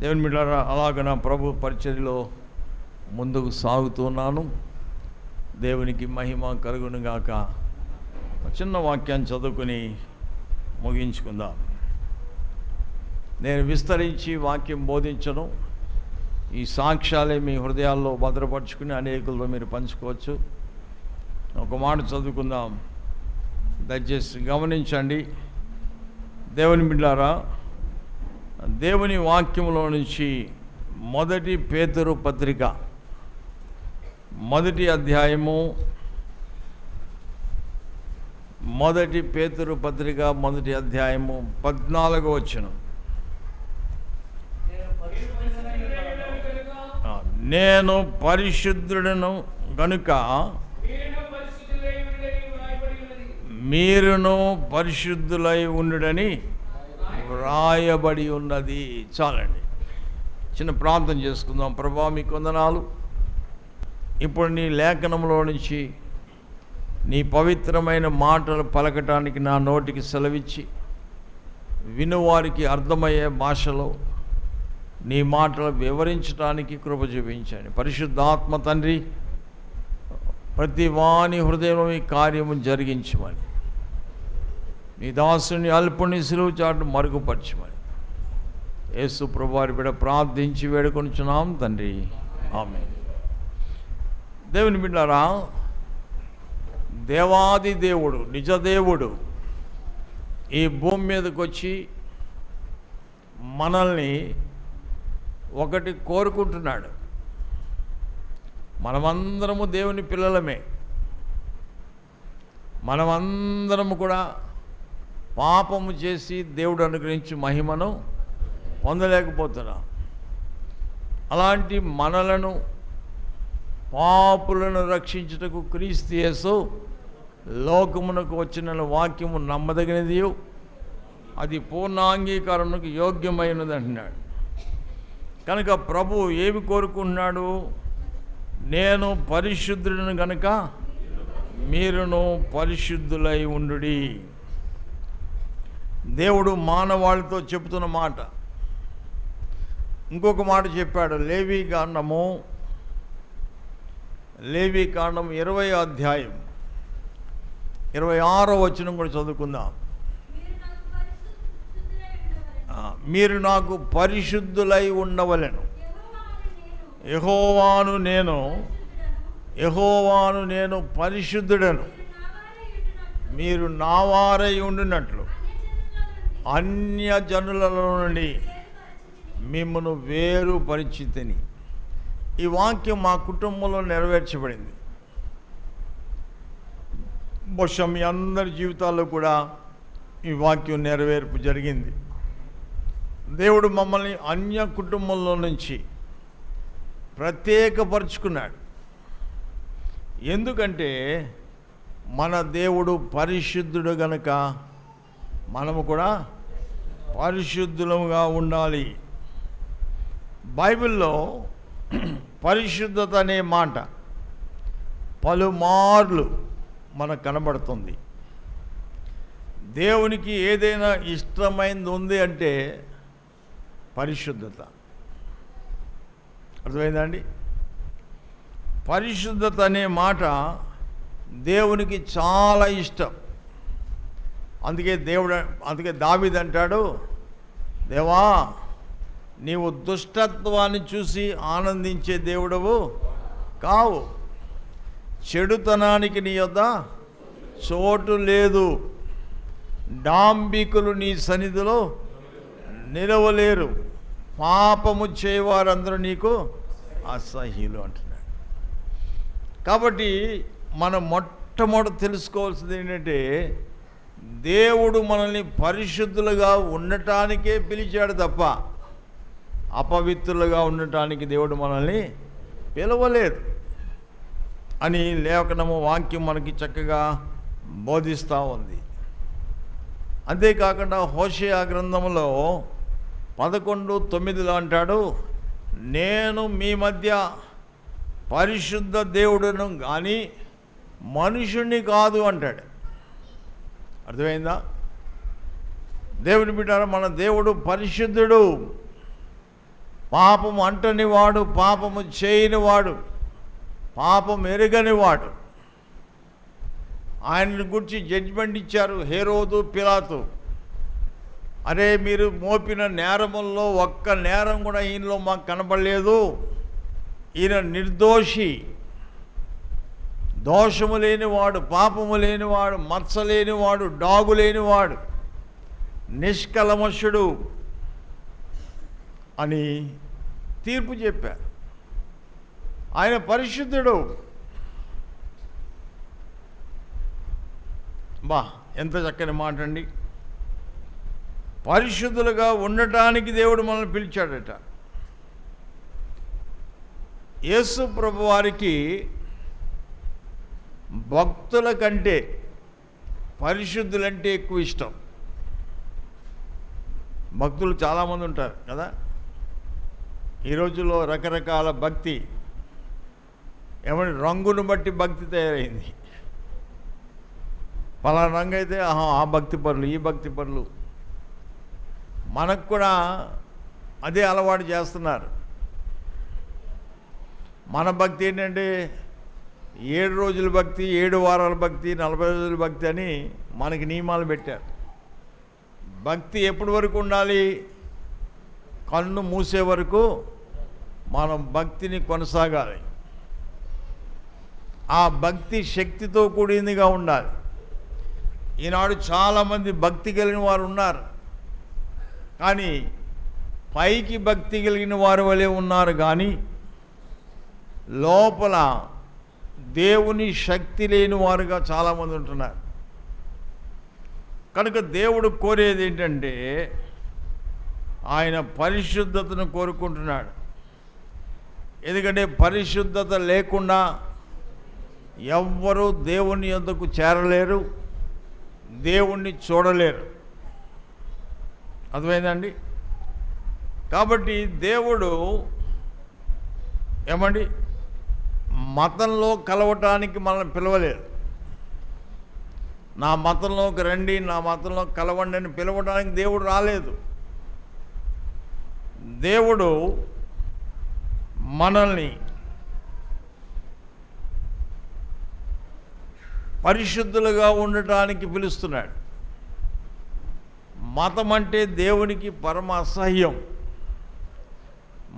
S1: దేవుని బిడ్డలారా, అలాగ నా ప్రభు పరిచర్యలో ముందుకు సాగుతున్నాను. దేవునికి మహిమ కలుగునుగాక. చిన్న వాక్యాన్ని చదువుకుని ముగించుకుందాం. నేను విస్తరించి వాక్యం బోధించను, ఈ సాక్ష్యాలే మీ హృదయాల్లో భద్రపరుచుకుని అనేకులతో మీరు పంచుకోవచ్చు. ఒక మాట చదువుకుందాం, దయచేసి గమనించండి. దేవుని బిడ్డలారా, దేవుని వాక్యంలో నుంచి 1 పేతురు పత్రిక 1వ అధ్యాయము, 1 పేతురు పత్రిక 1వ అధ్యాయము 14వ వచనం. నేను పరిశుద్ధుడను గనుక మీరును పరిశుద్ధులై ఉండుడని వ్రాయబడి ఉన్నది. చాలండి, చిన్న ప్రార్థన చేసుకుందాం. ప్రభువా, మీకు వందనాలు. ఇప్పుడు నీ లేఖనంలో నుంచి నీ పవిత్రమైన మాటలు పలకటానికి నా నోటికి సెలవిచ్చి వినువారికి అర్థమయ్యే భాషలో నీ మాటలు వివరించడానికి కృప చూపించండి. పరిశుద్ధాత్మ తండ్రి, ప్రతి వాని హృదయంలో ఈ కార్యము జరిగించమని, నీ దాసుని అల్పుని సిలువ చాటు మరుగుపరచమని యేసు ప్రభువారి బిడ్డ ప్రార్థించి వేడుకొనుచున్నాం తండ్రి, ఆమేన్. దేవుని బిడ్డలారా, దేవాది దేవుడు, నిజదేవుడు ఈ భూమి మీదకి వచ్చి మనల్ని ఒకటి కోరుకుంటున్నాడు. మనమందరము దేవుని పిల్లలమే. మనమందరము కూడా పాపము చేసి దేవుడు అనుగ్రహించి మహిమను పొందలేకపోతున్నాం. అలాంటి మనలను, పాపులను రక్షించుటకు క్రీస్తు యేసు లోకమునకు వచ్చిన వాక్యము నమ్మదగినది, అది పూర్ణాంగీకారమునకు యోగ్యమైనది అంటున్నాడు. కనుక ప్రభు ఏమి కోరుకుంటున్నాడు? నేను పరిశుద్ధుడను గనుక మీరును పరిశుద్ధులై ఉండుడి. దేవుడు మానవాళితో చెబుతున్న మాట. ఇంకొక మాట చెప్పాడు. లేవీకాండము 20వ అధ్యాయం 26వ వచనం కూడా చదువుకుందాం. మీరు నాకు పరిశుద్ధులై ఉండవలెను. యెహోవాను నేను పరిశుద్ధుడను. మీరు నావారై ఉండినట్లు అన్యజనులలో నుండి మిమ్మను వేరు పరిచితిని. ఈ వాక్యం మా కుటుంబంలో నెరవేర్చబడింది. బహుశా మీ అందరి జీవితాల్లో కూడా ఈ వాక్యం నెరవేర్పు జరిగింది. దేవుడు మమ్మల్ని అన్య కుటుంబంలో నుంచి ప్రత్యేకపరుచుకున్నాడు. ఎందుకంటే మన దేవుడు పరిశుద్ధుడు గనుక మనము కూడా పరిశుద్ధులుగా ఉండాలి. బైబిల్లో పరిశుద్ధత అనే మాట పలుమార్లు మనకు కనబడుతుంది. దేవునికి ఏదైనా ఇష్టమైంది ఉంది అంటే పరిశుద్ధత. అర్థమైందండి? పరిశుద్ధత అనే మాట దేవునికి చాలా ఇష్టం. అందుకే దావీదు అంటాడు, దేవా, నీవు దుష్టత్వాన్ని చూసి ఆనందించే దేవుడవు కావు, చెడుతనానికి నీ యొద్ద చోటు లేదు, డాంబికులు నీ సన్నిధిలో నిలవలేరు, పాపము చేయవారందరూ నీకు అసహ్యులు అంటున్నాడు. కాబట్టి మనం మొట్టమొదటి తెలుసుకోవాల్సింది ఏంటంటే, దేవుడు మనల్ని పరిశుద్ధులుగా ఉండటానికే పిలిచాడు తప్ప అపవిత్రులుగా ఉండటానికి దేవుడు మనల్ని పిలవలేదు అని లేఖనము వాక్యం మనకి చక్కగా బోధిస్తూ ఉంది. అంతేకాకుండా హోషేయ గ్రంథంలో 11:9 అంటాడు, నేను మీ మధ్య పరిశుద్ధ దేవుడును కానీ మనుషుణ్ణి కాదు అంటాడు. అర్థమైందా? దేవుని బిడ్డారా, మన దేవుడు పరిశుద్ధుడు, పాపము అంటని వాడు, పాపము చేయని వాడు, పాపం ఎరగని వాడు. ఆయనను గురించి జడ్జిమెంట్ ఇచ్చారు హేరోదు, పిలాతు. అరే, మీరు మోపిన నేరముల్లో ఒక్క నేరం కూడా ఈయనలో మాకు కనబడలేదు, ఈయన నిర్దోషి, దోషము లేనివాడు, పాపము లేనివాడు, మత్స లేనివాడు, డాగు లేనివాడు, నిష్కల్మషుడు అని తీర్పు చెప్పారు. ఆయన పరిశుద్ధుడు. ఎంత చక్కని మాట అండి. పరిశుద్ధులుగా ఉండటానికి దేవుడు మనల్ని పిలిచాడట. యేసు ప్రభు వారికి భక్తుల కంటే పరిశుద్ధులంటే ఎక్కువ ఇష్టం. భక్తులు చాలామంది ఉంటారు కదా. ఈ రోజుల్లో రకరకాల భక్తి, ఏమంటే రంగును బట్టి భక్తి తయారైంది. పలానా రంగు అయితే ఆ భక్తి పరులు, ఈ భక్తి పరులు. మనకు కూడా అదే అలవాటు చేస్తున్నారు. మన భక్తి ఏంటంటే 7 రోజుల భక్తి, 7 వారాల భక్తి, 40 రోజుల భక్తి అని మనకి నియమాలు పెట్టారు. భక్తి ఎప్పటి వరకు ఉండాలి? కన్ను మూసే వరకు మనం భక్తిని కొనసాగాలి. ఆ భక్తి శక్తితో కూడిందిగా ఉండాలి. ఈనాడు చాలామంది భక్తి కలిగిన వారు ఉన్నారు, కానీ పైకి భక్తి కలిగిన వారి వలె ఉన్నారు, కానీ లోపల దేవుని శక్తి లేని వారుగా చాలామంది ఉంటున్నారు. కనుక దేవుడు కోరేది ఏంటంటే ఆయన పరిశుద్ధతను కోరుకుంటున్నాడు. ఎందుకంటే పరిశుద్ధత లేకుండా ఎవ్వరూ దేవుని యొద్దకు చేరలేరు, దేవుణ్ణి చూడలేరు. అర్థమైందండి? కాబట్టి దేవుడు ఏమండి మతంలో కలవటానికి మనల్ని పిలవలేదు. నా మతంలోకి రండి, నా మతంలో కలవండి అని పిలవడానికి దేవుడు రాలేదు. దేవుడు మనల్ని పరిశుద్ధులుగా ఉండటానికి పిలుస్తున్నాడు. మతం అంటే దేవునికి పరమ అసహ్యం.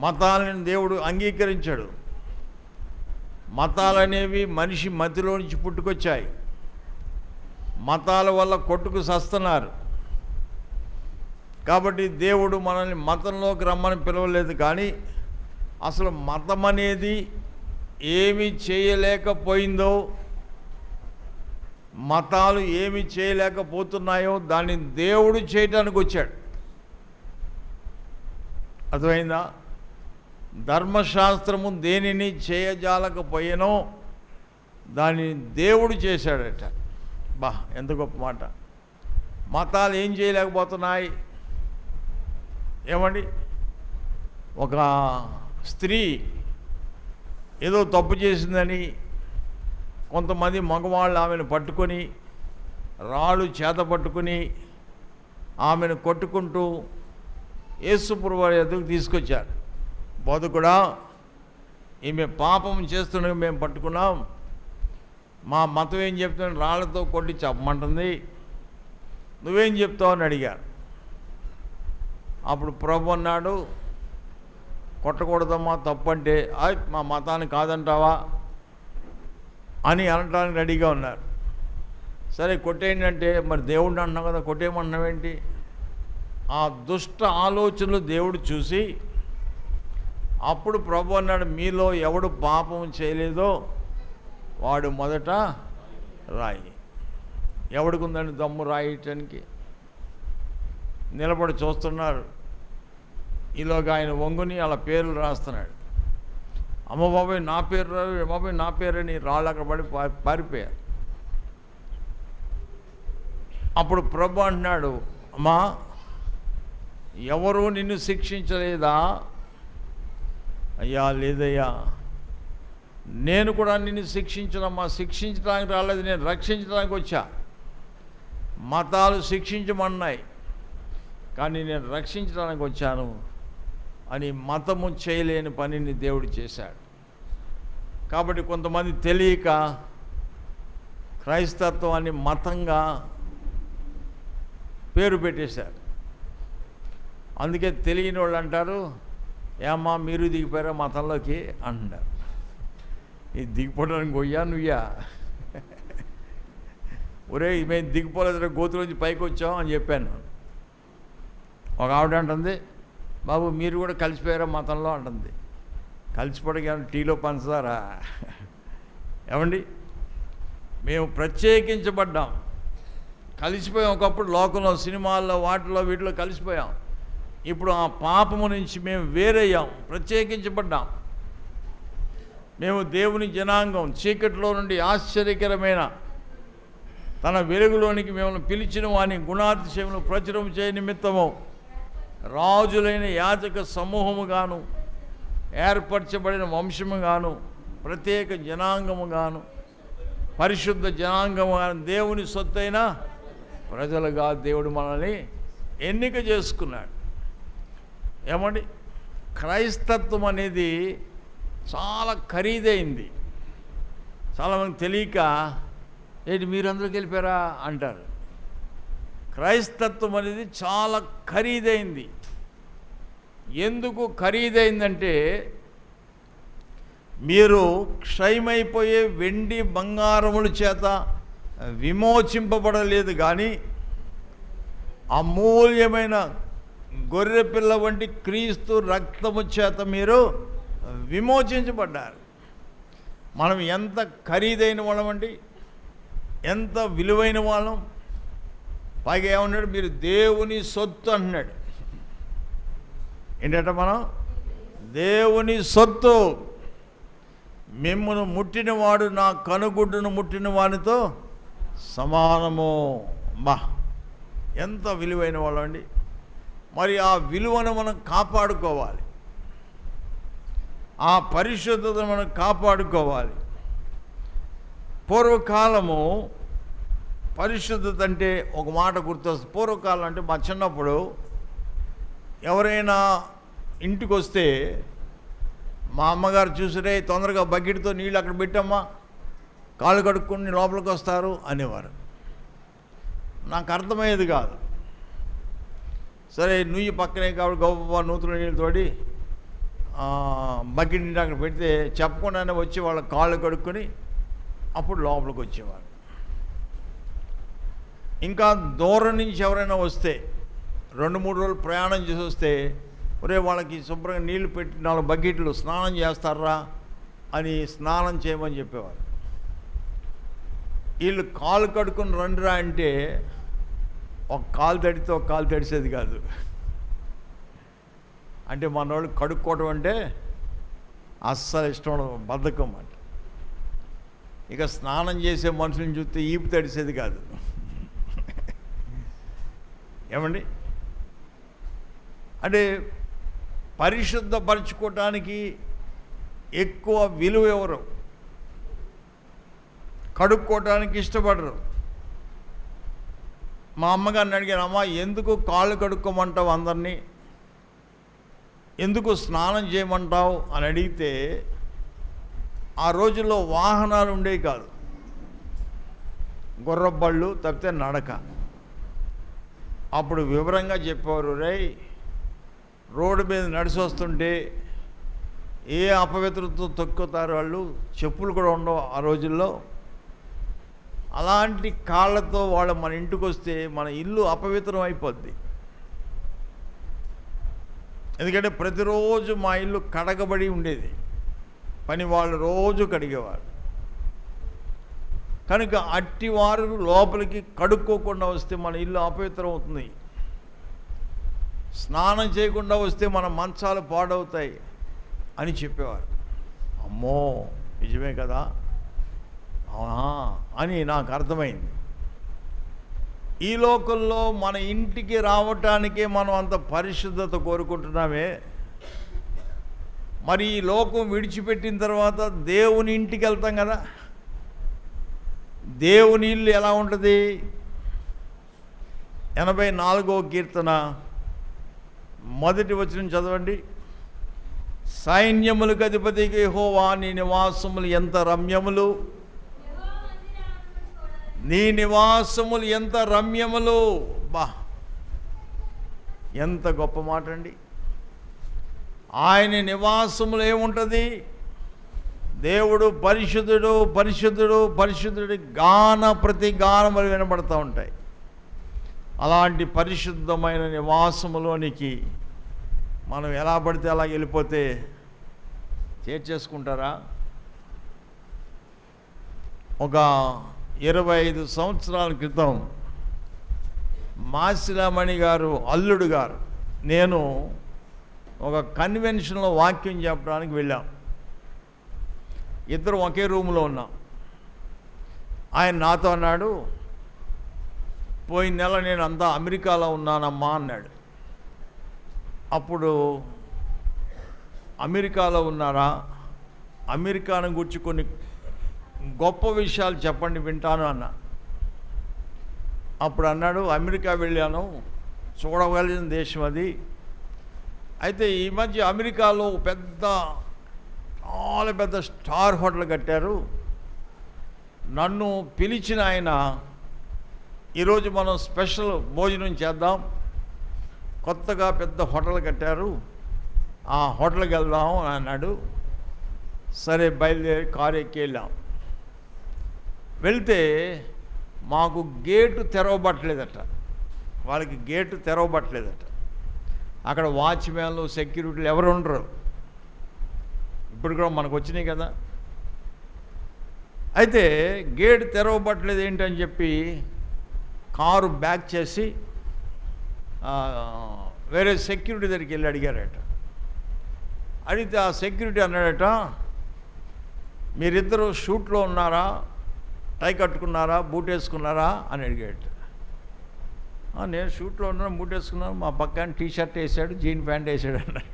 S1: మతాలను దేవుడు అంగీకరించాడు. మతాలనేవి మనిషి మధ్యలో నుంచి పుట్టుకొచ్చాయి. మతాల వల్ల కొట్టుకు సస్తున్నారు. కాబట్టి దేవుడు మనల్ని మతంలోకి రమ్మని పిలవలేదు. కానీ అసలు మతం అనేది ఏమి చేయలేకపోయిందో, మతాలు ఏమి చేయలేకపోతున్నాయో దాన్ని దేవుడు చేయటానికి వచ్చాడు. అర్థమైందా? ధర్మశాస్త్రము దేనిని చేయజాలకపోయేనో దాన్ని దేవుడు చేశాడట. ఎంత గొప్ప మాట. మతాలు ఏం చేయలేకపోతున్నాయి? ఏమండి, ఒక స్త్రీ ఏదో తప్పు చేసిందని కొంతమంది మగవాళ్ళు ఆమెను పట్టుకొని రాళ్ళు చేత పట్టుకుని ఆమెను కొట్టుకుంటూ యేసుప్రభువు వారి ఎదుగు తీసుకొచ్చారు. బోధకుడా, ఈమె పాపం చేస్తుండగా మేము పట్టుకున్నాం, మా మతం ఏం చెప్తున్నా, రాళ్లతో కొట్టి చెప్పమంటుంది, నువ్వేం చెప్తావు అని అడిగారు. అప్పుడు ప్రభు అన్నాడు, కొట్టకూడదమ్మా, తప్పంటే మా మతాన్ని కాదంటావా అని అనడానికి రెడీగా ఉన్నారు. సరే కొట్టేయండి అంటే, మరి దేవుడిని అంటున్నావు కదా, కొట్టేయమంటున్నావేంటి? ఆ దుష్ట ఆలోచనలు దేవుడు చూసి అప్పుడు ప్రభు అన్నాడు, మీలో ఎవడు పాపం చేయలేదో వాడు మొదట రాయి. ఎవడికి ఉందండి దమ్ము రాయటానికి? నిలబడి చూస్తున్నారు. ఈలోగా ఆయన వంగుని అలా పేర్లు రాస్తున్నాడు. అమ్మ బాబాయ్ నా పేరు రావు, బాబాయ్ నా పేరని రాళ్ళు అక్కడ పడి పారిపోయారు. అప్పుడు ప్రభు అంటున్నాడు, అమ్మా ఎవరు నిన్ను శిక్షించలేదా? అయ్యా లేదయ్యా, నేను కూడా నిన్ను శిక్షించనమ్మా, శిక్షించడానికి రాలేదు, నేను రక్షించడానికి వచ్చా. మతాలు శిక్షించమన్నాయి, కానీ నేను రక్షించడానికి వచ్చాను అని మతము చేయలేని పనిని దేవుడు చేశాడు. కాబట్టి కొంతమంది తెలియక క్రైస్తత్వాన్ని మతంగా పేరు పెట్టేశారు. అందుకే తెలియని వాళ్ళు అంటారు, ఏమ్మా మీరు దిగిపోయారా మతంలోకి అంటున్నారు. ఈ దిగిపోవడానికి పోయా నువ్వా? ఒరే మేము దిగిపోలేదు, గోతులోంచి పైకి వచ్చాం అని చెప్పాను. ఒక ఆవిడ అంటుంది, బాబు మీరు కూడా కలిసిపోయారా మతంలో అంటుంది. కలిసిపోవడానికి టీలో పంచదారా? ఏమండి, మేము ప్రత్యేకించబడ్డాం, కలిసిపోయాం. ఒకప్పుడు లోకంలో సినిమాల్లో వాటిలో వీటిలో కలిసిపోయాం. ఇప్పుడు ఆ పాపము నుంచి మేము వేరయ్యాం, ప్రత్యేకించబడ్డాం. మేము దేవుని జనాంగం, చీకటిలో నుండి ఆశ్చర్యకరమైన తన వెలుగులోనికి మిమ్మల్ని పిలిచిన వాని గుణాతిశయములు ప్రచురం చేయ నిమిత్తము రాజులైన యాజక సమూహముగాను, ఏర్పరచబడిన వంశముగాను, ప్రత్యేక జనాంగముగాను, పరిశుద్ధ జనాంగముగాను, దేవుని సొత్తైన ప్రజలుగా దేవుడు మనల్ని ఎన్నిక చేసుకున్నాడు. ఏమండి, క్రైస్తత్వం అనేది చాలా ఖరీదైంది. చాలామందికి తెలియక ఏంటి మీరందరికి వెళ్ళిపోయారా అంటారు. క్రైస్తత్వం అనేది చాలా ఖరీదైంది. ఎందుకు ఖరీదైందంటే మీరు క్షయమైపోయే వెండి బంగారముల చేత విమోచింపబడలేదు, కానీ అమూల్యమైన గొర్రెపిల్ల వంటి క్రీస్తు రక్తము చేత మీరు విమోచించబడ్డారు. మనం ఎంత ఖరీదైన వాళ్ళమండి, ఎంత విలువైన వాళ్ళం. పైగా ఏమన్నాడు, మీరు దేవుని సొత్తు అంటున్నాడు. ఏంటంటే మనం దేవుని సొత్తు. మిమ్మును ముట్టినవాడు నా కనుగుడ్డును ముట్టిన వానితో సమానము. బా, ఎంత విలువైన వాళ్ళం అండి. మరి ఆ విలువను మనం కాపాడుకోవాలి, ఆ పరిశుద్ధతను మనం కాపాడుకోవాలి. పూర్వకాలము పరిశుద్ధత అంటే ఒక మాట గుర్తొస్తుంది. పూర్వకాలం అంటే మా చిన్నప్పుడు ఎవరైనా ఇంటికి వస్తే మా అమ్మగారు చూసిరే తొందరగా బకెట్తో నీళ్ళు అక్కడ పెట్టమ్మా, కాళ్ళు కడుక్కొని లోపలికి వస్తారు అనేవారు. నాకు అర్థమయ్యేది కాదు. సరే నుయ్యి పక్కనే కాబట్టి గొప్ప నూతుల నీళ్ళు తోడి బకెట్ నీళ్ళు అక్కడ పెడితే చెప్పకుండానే వచ్చి వాళ్ళ కాళ్ళు కడుక్కొని అప్పుడు లోపలికి వచ్చేవారు. ఇంకా దూరం నుంచి ఎవరైనా వస్తే 2-3 రోజులు ప్రయాణం చేసి వస్తే ఒరే వాళ్ళకి శుభ్రంగా నీళ్లు పెట్టి 4 బకెట్లు స్నానం చేస్తారా అని స్నానం చేయమని చెప్పేవారు. వీళ్ళు కాలు కడుక్కుని రండిరా అంటే ఒక కాలు తడితే ఒక కాలు తడిసేది కాదు. అంటే మన వాళ్ళు కడుక్కోవడం అంటే అస్సలు ఇష్టం, బద్ధకం అంట. ఇక స్నానం చేసే మనుషులను చూస్తే ఈపు తడిసేది కాదు. ఏమండి, అంటే పరిశుద్ధపరచుకోవటానికి ఎక్కువ విలువ ఎవరు, కడుక్కోవటానికి ఇష్టపడరు. మా అమ్మగారిని అడిగాను, అమ్మ ఎందుకు కాళ్ళు కడుక్కోమంటావు, అందరినీ ఎందుకు స్నానం చేయమంటావు అని అడిగితే ఆ రోజుల్లో వాహనాలు ఉండేవి కాదు, గుర్రబళ్ళు తప్పితే నడక. అప్పుడు వివరంగా చెప్పేవారు, రేయ్ రోడ్డు మీద నడిచి వస్తుంటే ఏ అపవిత్రతో తొక్కుతారు వాళ్ళు, చెప్పులు కూడా ఉండవు ఆ రోజుల్లో. అలాంటి కాళ్ళతో వాళ్ళు మన ఇంటికి వస్తే మన ఇల్లు అపవిత్రం అయిపోద్ది. ఎందుకంటే ప్రతిరోజు మా ఇల్లు కడగబడి ఉండేది, పని వాళ్ళు రోజు కడిగేవారు. కనుక అట్టివారు లోపలికి కడుక్కోకుండా వస్తే మన ఇల్లు అపవిత్రం అవుతుంది. స్నానం చేయకుండా వస్తే మన మంచాలు పాడవుతాయి అని చెప్పేవారు. అమ్మో నిజమే కదా అని నాకు అర్థమైంది. ఈ లోకంలో మన ఇంటికి రావటానికే మనం అంత పరిశుద్ధత కోరుకుంటున్నామే, మరి ఈ లోకం విడిచిపెట్టిన తర్వాత దేవుని ఇంటికి వెళ్తాం కదా. దేవుని ఇల్లు ఎలా ఉంటుంది? 84వ కీర్తన 1వ వచనం చదవండి. సైన్యములకు అధిపతికి యెహోవా నీ నివాసములు ఎంత రమ్యములు, నీ నివాసములు ఎంత రమ్యములు. బా, ఎంత గొప్ప మాట అండి. ఆయన నివాసములు ఏముంటుంది? దేవుడు పరిశుద్ధుడు పరిశుద్ధుడు పరిశుద్ధుడి ప్రతి గానములు వినబడుతూ ఉంటాయి. అలాంటి పరిశుద్ధమైన నివాసములోనికి మనం ఎలా పడితే అలా వెళ్ళిపోతే చేర్చేసుకుంటారా? ఒక 25 సంవత్సరాల క్రితం మాసిలామణి గారు అల్లుడు గారు నేను ఒక కన్వెన్షన్లో వాక్యం చెప్పడానికి వెళ్ళాం. ఇద్దరు ఒకే రూమ్లో ఉన్నాం. ఆయన నాతో అన్నాడు, పోయిన నెల నేను అంతా అమెరికాలో ఉన్నానమ్మా అన్నాడు. అప్పుడు అమెరికాలో ఉన్నారా, అమెరికాను గురించి కొన్ని గొప్ప విషయాలు చెప్పండి వింటాను అన్నా. అప్పుడు అన్నాడు, అమెరికా వెళ్ళాను, చూడగలిగిన దేశం అది. అయితే ఈ మధ్య అమెరికాలో చాలా పెద్ద స్టార్ హోటల్ కట్టారు. నన్ను పిలిచిన ఆయన, ఈరోజు మనం స్పెషల్ భోజనం చేద్దాం, కొత్తగా పెద్ద హోటల్ కట్టారు, ఆ హోటల్కి వెళ్దాం అని అన్నాడు. సరే బయలుదేరి కారు ఎక్కి వెళ్ళాం. వెళ్తే మాకు గేటు తెరవబట్టలేదట, వాళ్ళకి గేటు తెరవబట్టలేదట. అక్కడ వాచ్మ్యాన్లు సెక్యూరిటీలు ఎవరు ఉండరు. ఇప్పుడు కూడా మనకు వచ్చినాయి కదా. అయితే గేటు తెరవబట్టలేదు ఏంటని చెప్పి కారు బ్యాక్ చేసి వేరే సెక్యూరిటీ దగ్గరికి వెళ్ళి అడిగారట. అడిగితే ఆ సెక్యూరిటీ అన్నాడట, మీరిద్దరూ షూట్లో ఉన్నారా, టై కట్టుకున్నారా, బూట్ వేసుకున్నారా అని అడిగాడు. నేను షూట్లో ఉన్నాను, బూట్ వేసుకున్నాను, మా పక్కన టీ షర్ట్ వేసాడు, జీన్ ప్యాంట్ వేసాడు అన్నాడు.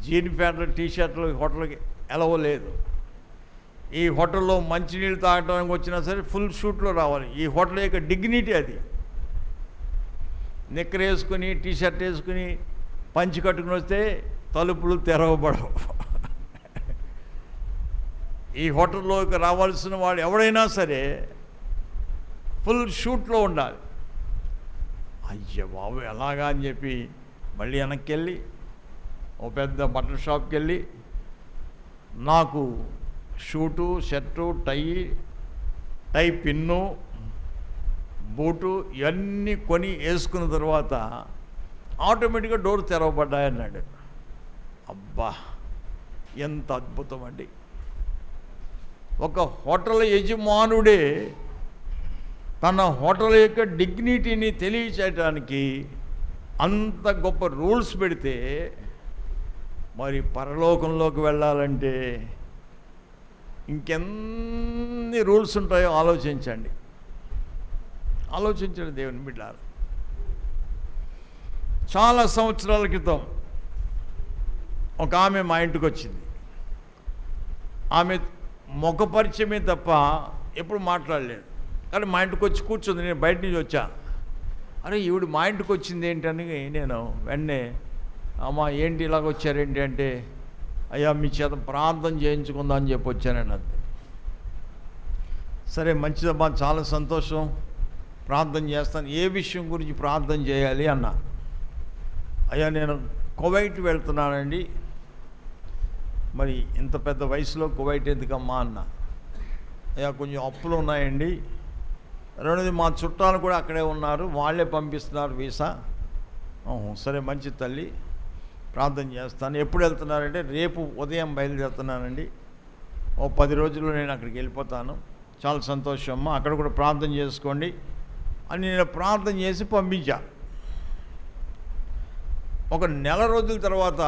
S1: జీన్ ప్యాంట్లు టీ షర్ట్లు హోటల్కి ఎలవో లేదు. ఈ హోటల్లో మంచినీళ్ళు తాగడానికి వచ్చినా సరే ఫుల్ షూట్లో రావాలి. ఈ హోటల్ యొక్క డిగ్నిటీ అది. నిక్కర్ వేసుకుని టీ షర్ట్ వేసుకుని పంచి కట్టుకుని వస్తే తలుపులు తెరవబడవు. ఈ హోటల్లోకి రావాల్సిన వాళ్ళు ఎవడైనా సరే ఫుల్ షూట్లో ఉండాలి. అయ్య బాబు ఎలాగా అని చెప్పి మళ్ళీ వెనక్కి వెళ్ళి ఓ పెద్ద బట్టల షాప్కి వెళ్ళి నాకు షూటు, షర్టు, టై పిన్ను, బూటు ఇవన్నీ కొని వేసుకున్న తర్వాత ఆటోమేటిక్గా డోర్ తెరవబడ్డాయన్నాడు. అబ్బా ఎంత అద్భుతం అండి. ఒక హోటల్ యజమానుడే తన హోటల్ యొక్క డిగ్నిటీని తెలియచేయడానికి అంత గొప్ప రూల్స్ పెడితే మరి పరలోకంలోకి వెళ్ళాలంటే ఇంకెన్ని రూల్స్ ఉంటాయో ఆలోచించండి. దేవుని బిడ్డలారా. చాలా సంవత్సరాల క్రితం ఒక ఆమె మా ఇంటికి వచ్చింది. ఆమె ముఖ పరిచయమే తప్ప ఎప్పుడు మాట్లాడలేదు. కానీ మా ఇంటికి వచ్చి కూర్చుంది. నేను బయట నుంచి వచ్చా. అరే ఈవిడ మా ఇంటికి వచ్చింది ఏంటని నేను వెంటనే, అమ్మ ఏంటి ఇలాగ వచ్చారేంటి అంటే, అయ్యా మీ చేత ప్రార్థన చేయించుకుందాం అని చెప్పి వచ్చానండి అంతే. సరే మంచిదమ్మా, చాలా సంతోషం, ప్రార్థన చేస్తాను. ఏ విషయం గురించి ప్రార్థన చేయాలి అన్నా. అయ్యా నేను కువైట్ వెళ్తున్నానండి, మరి ఇంత పెద్ద వయసులో కువైట్ ఎందుకమ్మా అన్న. అయ్యా కొంచెం అప్పులు ఉన్నాయండి, రెండోది మా చుట్టాలు కూడా అక్కడే ఉన్నారు, వాళ్ళే పంపిస్తున్నారు వీసా. సరే మంచి తల్లి, ప్రార్థన చేస్తాను. ఎప్పుడు వెళ్తున్నారంటే రేపు ఉదయం బయలుదేరుతున్నానండి, ఓ 10 రోజుల్లో నేను అక్కడికి వెళ్ళిపోతాను. చాలా సంతోషం అమ్మ, అక్కడ కూడా ప్రార్థన చేసుకోండి అని నేను ప్రార్థన చేసి పంపించా. ఒక నెల రోజుల తర్వాత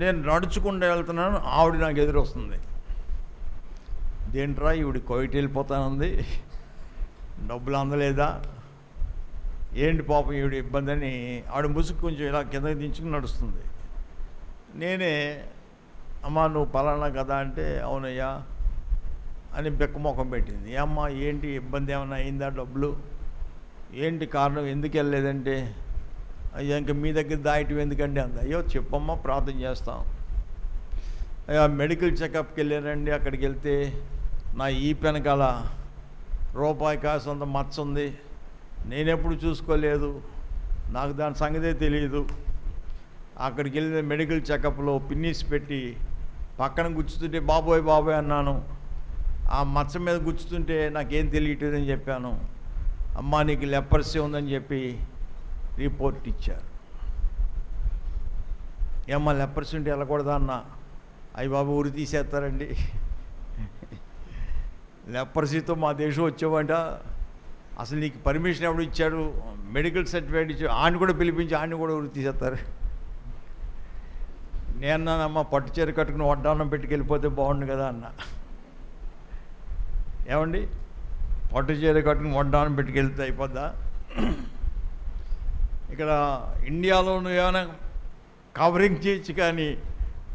S1: నేను నడుచుకుంటూ వెళ్తున్నాను, ఆవిడ నాకు ఎదురొస్తుంది. దేంట్రా ఈవిడ కోవిట్ వెళ్ళిపోతానుంది, డబ్బులు అందలేదా ఏంటి పాపం ఈవిడ ఇబ్బంది అని ఆవిడ ముసుగు కొంచెం ఇలా కిందకి దించుకుని నడుస్తుంది. నేనే అమ్మా నువ్వు పలానా కదా అంటే అవునయ్యా అని బెక్కమొఖం పెట్టింది. అమ్మా ఏంటి ఇబ్బంది ఏమైనా అయిందా, డబ్బులు ఏంటి కారణం, ఎందుకు వెళ్ళలేదంటే అయ్యా ఇంకా మీ దగ్గర దాయటం ఎందుకండి అంది. అయ్యో చెప్పమ్మా ప్రార్థన చేస్తాం. అయ్యా మెడికల్ చెకప్కి వెళ్ళానండి, అక్కడికి వెళ్తే నా ఈ వెనకాల రూపాయి కాసు అంత మచ్చ ఉంది, నేనెప్పుడు చూసుకోలేదు, నాకు దాని సంగతే తెలియదు. అక్కడికి వెళ్ళిన మెడికల్ చెకప్లో పిన్నీస్ పెట్టి పక్కన గుచ్చుతుంటే బాబోయ్ బాబోయ్ అన్నాను. ఆ మచ్చ మీద గుచ్చుతుంటే నాకేం తెలియట్లేదని చెప్పాను. అమ్మా నీకు లెపర్సీ ఉందని చెప్పి రిపోర్ట్ ఇచ్చారు. ఏమ్మా లెపర్సీ ఉంటే వెళ్ళకూడదా అన్న. అయ్యి బాబు ఊరి తీసేస్తారండి, లెపర్సీతో మా దేశం వచ్చావంట, అసలు నీకు పర్మిషన్ ఎవడు ఇచ్చాడు, మెడికల్ సర్టిఫికేట్ ఇచ్చాడు, ఆయన కూడా పిలిపించి ఆయన కూడా ఊరి తీసేస్తారు. నేనమ్మా పట్టు చీర కట్టుకుని వడ్డానం పెట్టుకెళ్ళిపోతే బాగుండు కదా అన్న. ఏమండి, పట్టు చీర కట్టుకుని వడ్డానం పెట్టుకెళ్తే అయిపోద్దా? ఇక్కడ ఇండియాలో ఏమైనా కవరింగ్ చేయొచ్చు, కానీ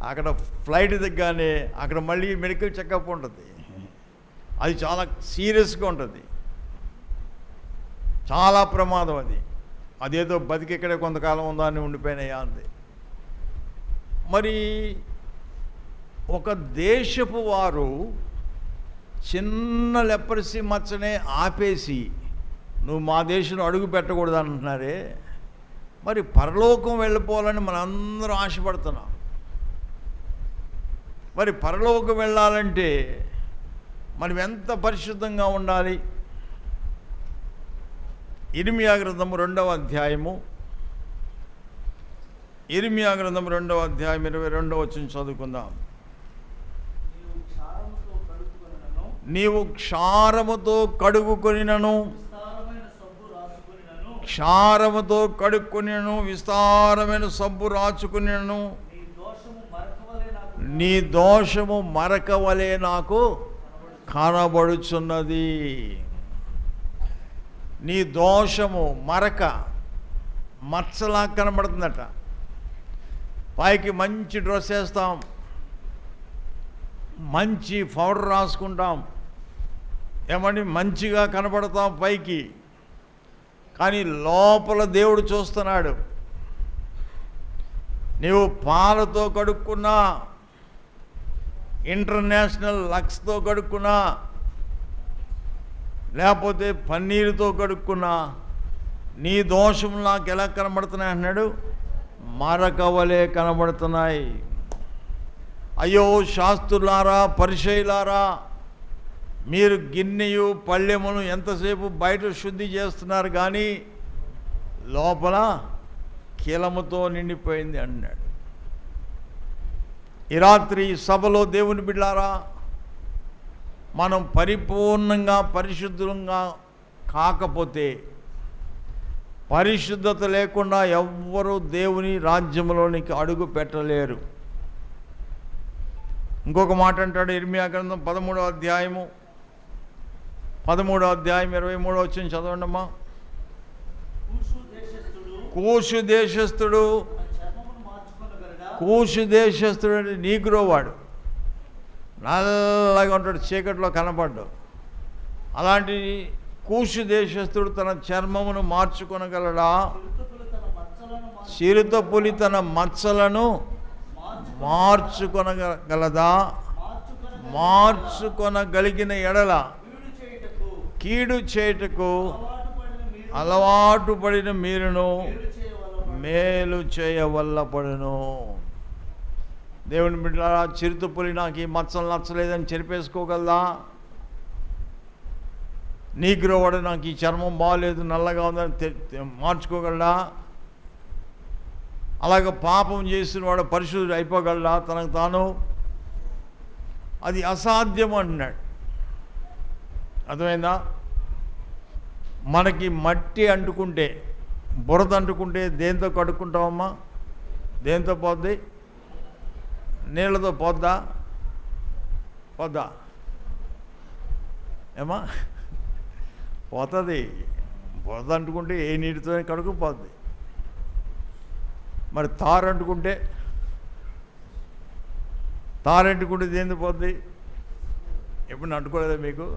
S1: అక్కడ ఫ్లైట్ దిగ్గానే అక్కడ మళ్ళీ మెడికల్ చెకప్ ఉంటుంది. అది చాలా సీరియస్గా ఉంటుంది, చాలా ప్రమాదం అది. అదేదో బతికిక్కడే కొంతకాలం ఉందా అని ఉండిపోయినాయా అంది. మరి ఒక దేశపు వారు చిన్న లెపరసీ మచ్చనే ఆపేసి నువ్వు మా దేశంలో అడుగు పెట్టకూడదు అంటున్నారే, మరి పరలోకం వెళ్ళిపోవాలని మనందరం ఆశపడుతున్నాం. మరి పరలోకం వెళ్ళాలంటే మనం ఎంత పరిశుద్ధంగా ఉండాలి? ఇర్మియా గ్రంథము 2వ అధ్యాయము, ఇర్మియా గ్రంథం 2వ అధ్యాయం 22వ వచనం చదువుకుందాం. నీవు క్షారముతో కడుగుకొనినను, క్షారముతో కడుక్కొనినను, విస్తారమైన సబ్బు రాచుకునినను, నీ దోషము మరకవలే నాకు కనబడుచున్నది. నీ దోషము మరక మచ్చలా కనబడుతుందట. పైకి మంచి డ్రెస్ వేస్తాం, మంచి పౌడర్ రాసుకుంటాం, ఏమండి మంచిగా కనబడతాం పైకి, కానీ లోపల దేవుడు చూస్తున్నాడు. నీవు పాలతో కడుక్కున్నా, ఇంటర్నేషనల్ లక్స్తో కడుక్కున్నా, లేకపోతే పన్నీరుతో కడుక్కున్నా, నీ దోషములు నాకు ఎలా కనబడుతున్నాయి అన్నాడు? మరకవలే కనబడుతున్నాయి. అయ్యో శాస్త్రులారా, పరిచయులారా, మీరు గిన్నెయు పళ్ళెమును ఎంతసేపు బయట శుద్ధి చేస్తున్నారు, కానీ లోపల కీలముతో నిండిపోయింది అన్నాడు. ఈ రాత్రి సభలో దేవుని బిడ్డలారా, మనం పరిపూర్ణంగా పరిశుద్ధంగా కాకపోతే, పరిశుద్ధత లేకుండా ఎవ్వరూ దేవుని రాజ్యంలోనికి అడుగు పెట్టలేరు. ఇంకొక మాట అంటాడు ఇర్మియా గ్రంథం 13వ అధ్యాయము 23వ వచనం చదవండి అమ్మా. కూషు దేశస్థుడు, కూషు దేశస్థుడు అంటే నీగ్రో, వాడు నల్లగా ఉంటాడు, చీకట్లో కనపడ్డు. అలాంటి కూషు దేశస్థుడు తన చర్మమును మార్చుకొనగలడా? చిరుతపులి తన మచ్చలను మార్చుకొనగలదా? మార్చుకొనగలిగిన ఎడల కీడు చేయుటకు అలవాటు పడిన మీరును మేలు చేయవల్లపడును. దేవుని బిడ్డలారా, చిరుతపులి నాకు ఈ మచ్చలు నచ్చలేదని చెరిపేసుకోగలదా? నీగ్రోవాడు నాకు ఈ చర్మం బాగలేదు, నల్లగా ఉందని మార్చుకోగలడా? అలాగే పాపం చేసిన వాడు పరిశుద్ధుడు అయిపోగలడా తనకు తాను? అది అసాధ్యం అంటున్నాడు. అర్థమైందా? మనకి మట్టి అంటుకుంటే, బురద అంటుకుంటే దేంతో కడుక్కుంటామమ్మా? దేంతో పోద్ది? నీళ్ళతో పోద్దా? పోద్దా ఏమా? పోతుంది. బురద అంటుకుంటే ఏ నీటితో కడుక్కుపోద్ది. మరి తారు అంటుకుంటే, దేంతో పోద్ది? ఎప్పుడు అంటుకోలేదా మీకు?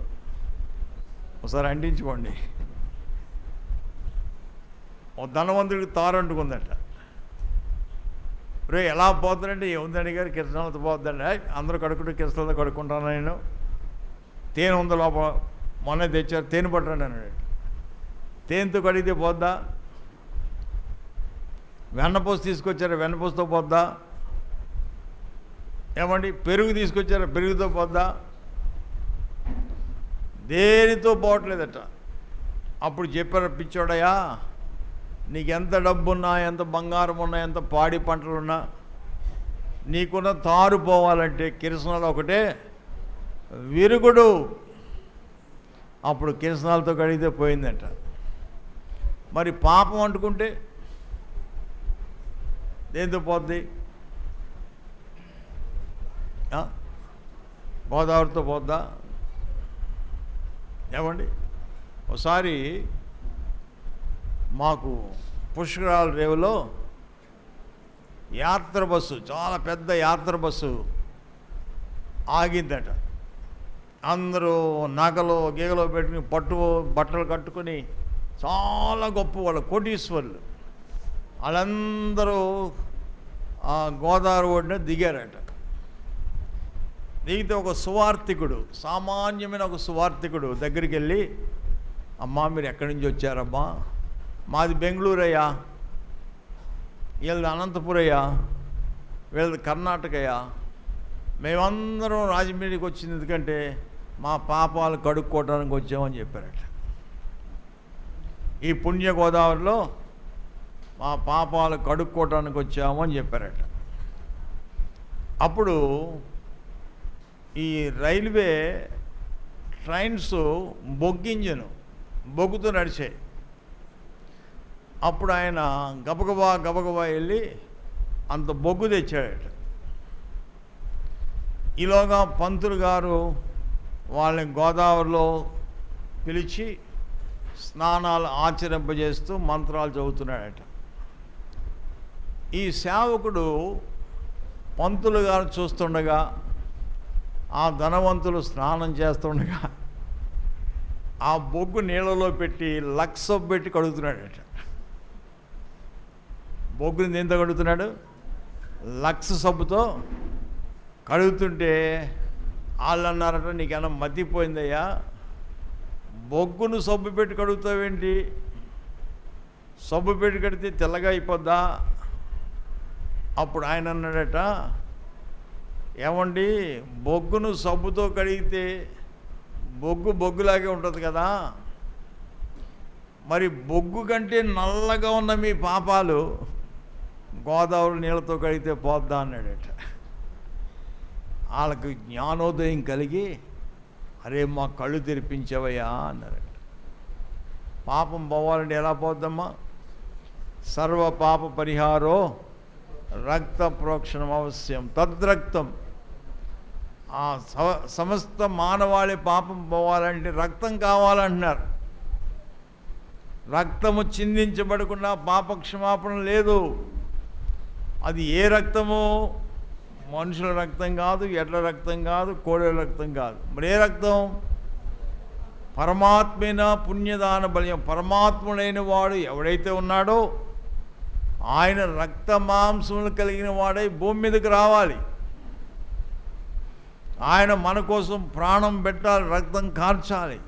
S1: ఒకసారి అంటించుకోండి. ఓ ధనవంతుడికి తారు అంటుకుందట. రే ఎలా పోతుందంటే, ఏముందండి గారు, కిరసనాలతో పోతుందండి. అందరూ కడుక్కుంటే కిరసనాలతో కడుక్కుంటాను నేను. తేనె ఉంది లోపల, మొన్న తెచ్చారు, తేనె పట్టండి అన్నాడు. తేనెతో కడిగితే పోద్దా? వెన్నపూస తీసుకొచ్చారా, వెన్నపూసతో పోద్దా? ఏమండి పెరుగు తీసుకొచ్చారా, పెరుగుతో పోద్దా? దేనితో పోవట్లేదట. అప్పుడు చెప్పారు, పిచ్చోడయా, నీకు ఎంత డబ్బున్నా, ఎంత బంగారం ఉన్నా, ఎంత పాడి పంటలున్నా, నీకున్న తారు పోవాలంటే కిరసనాలు ఒకటే విరుగుడు. అప్పుడు కిరసనాలతో కడిగితే పోయిందట. మరి పాపం అంటుకుంటే దేంతో పోద్ది? గోదావరితో పోద్దా? ఏమండి, ఒకసారి మాకు పుష్కరాల రేవులో యాత్ర బస్సు, చాలా పెద్ద యాత్ర బస్సు ఆగిందట. అందరూ నగలు గీగలో పెట్టుకుని బట్టలు కట్టుకుని చాలా గొప్ప వాళ్ళు, కోటీశ్వర్లు, వాళ్ళందరూ ఆ గోదావరి ఒడ్డున దిగారట. దిగితే ఒక సువార్థికుడు, సామాన్యమైన ఒక సువార్థికుడు దగ్గరికి వెళ్ళి, అమ్మా మీరు ఎక్కడి నుంచి వచ్చారమ్మా? మాది బెంగళూరయ్యా, వీళ్ళది అనంతపురయ్యా, వీళ్ళది కర్ణాటకయ్యా, మేమందరం రాజమండ్రికి వచ్చింది ఎందుకంటే మా పాపాలు కడుక్కోవడానికి వచ్చామని చెప్పారట. ఈ పుణ్య గోదావరిలో మా పాపాలు కడుక్కోవడానికి వచ్చాము అని చెప్పారట. అప్పుడు ఈ రైల్వే ట్రైన్స్ బొగ్గుతో నడిచాయి. అప్పుడు ఆయన గబగబా వెళ్ళి అంత బొగ్గు తెచ్చాడట. ఈలోగా పంతులు గారు వాళ్ళని గోదావరిలో పిలిచి స్నానాలు ఆచరింపజేస్తూ మంత్రాలు చదువుతున్నాడట. ఈ సేవకుడు పంతులు గారు చూస్తుండగా, ఆ ధనవంతులు స్నానం చేస్తుండగా ఆ బొగ్గు నీళ్ళలో పెట్టి లక్స్ సబ్బు పెట్టి కడుగుతున్నాడట. బొగ్గుని దేంతో కడుగుతున్నాడు? లక్స్ సబ్బుతో కడుగుతుంటే వాళ్ళు అన్నారట, నీకేమన్నా మతిపోయిందయ్యా, బొగ్గును సబ్బు పెట్టి కడుగుతావేంటి? సబ్బు పెట్టి కడితే తెల్లగా అయిపోద్దా? అప్పుడు ఆయన అన్నాడట, ఏమండి, బొగ్గును సబ్బుతో కడిగితే బొగ్గులాగే ఉంటుంది కదా, మరి బొగ్గు కంటే నల్లగా ఉన్న మీ పాపాలు గోదావరి నీళ్ళతో కడిగితే పోద్దా అన్నాడట. వాళ్ళకి జ్ఞానోదయం కలిగి, అరే మా కళ్ళు తెరిపించవయ్యా అన్నారట. పాపం పోవాలంటే ఎలా పోద్దమ్మా? సర్వ పాప పరిహారో రక్త ప్రోక్షణం అవశ్యం తద్రక్తం. ఆ సమస్త మానవాళి పాపం పోవాలంటే రక్తం కావాలంటున్నారు. రక్తము చిందించబడకుండా పాప క్షమాపణ లేదు. అది ఏ రక్తము? మనుషుల రక్తం కాదు, ఎడ్ల రక్తం కాదు, కోడెల రక్తం కాదు. మరి ఏ రక్తం? పరమాత్మైన పుణ్యదాన బల్యం. పరమాత్ముడైన వాడు ఎవడైతే ఉన్నాడో ఆయన రక్త మాంసములు కలిగిన వాడై భూమి మీదకి రావాలి. ఆయన మన కోసం ప్రాణం పెట్టాలి, రక్తం కార్చాలి.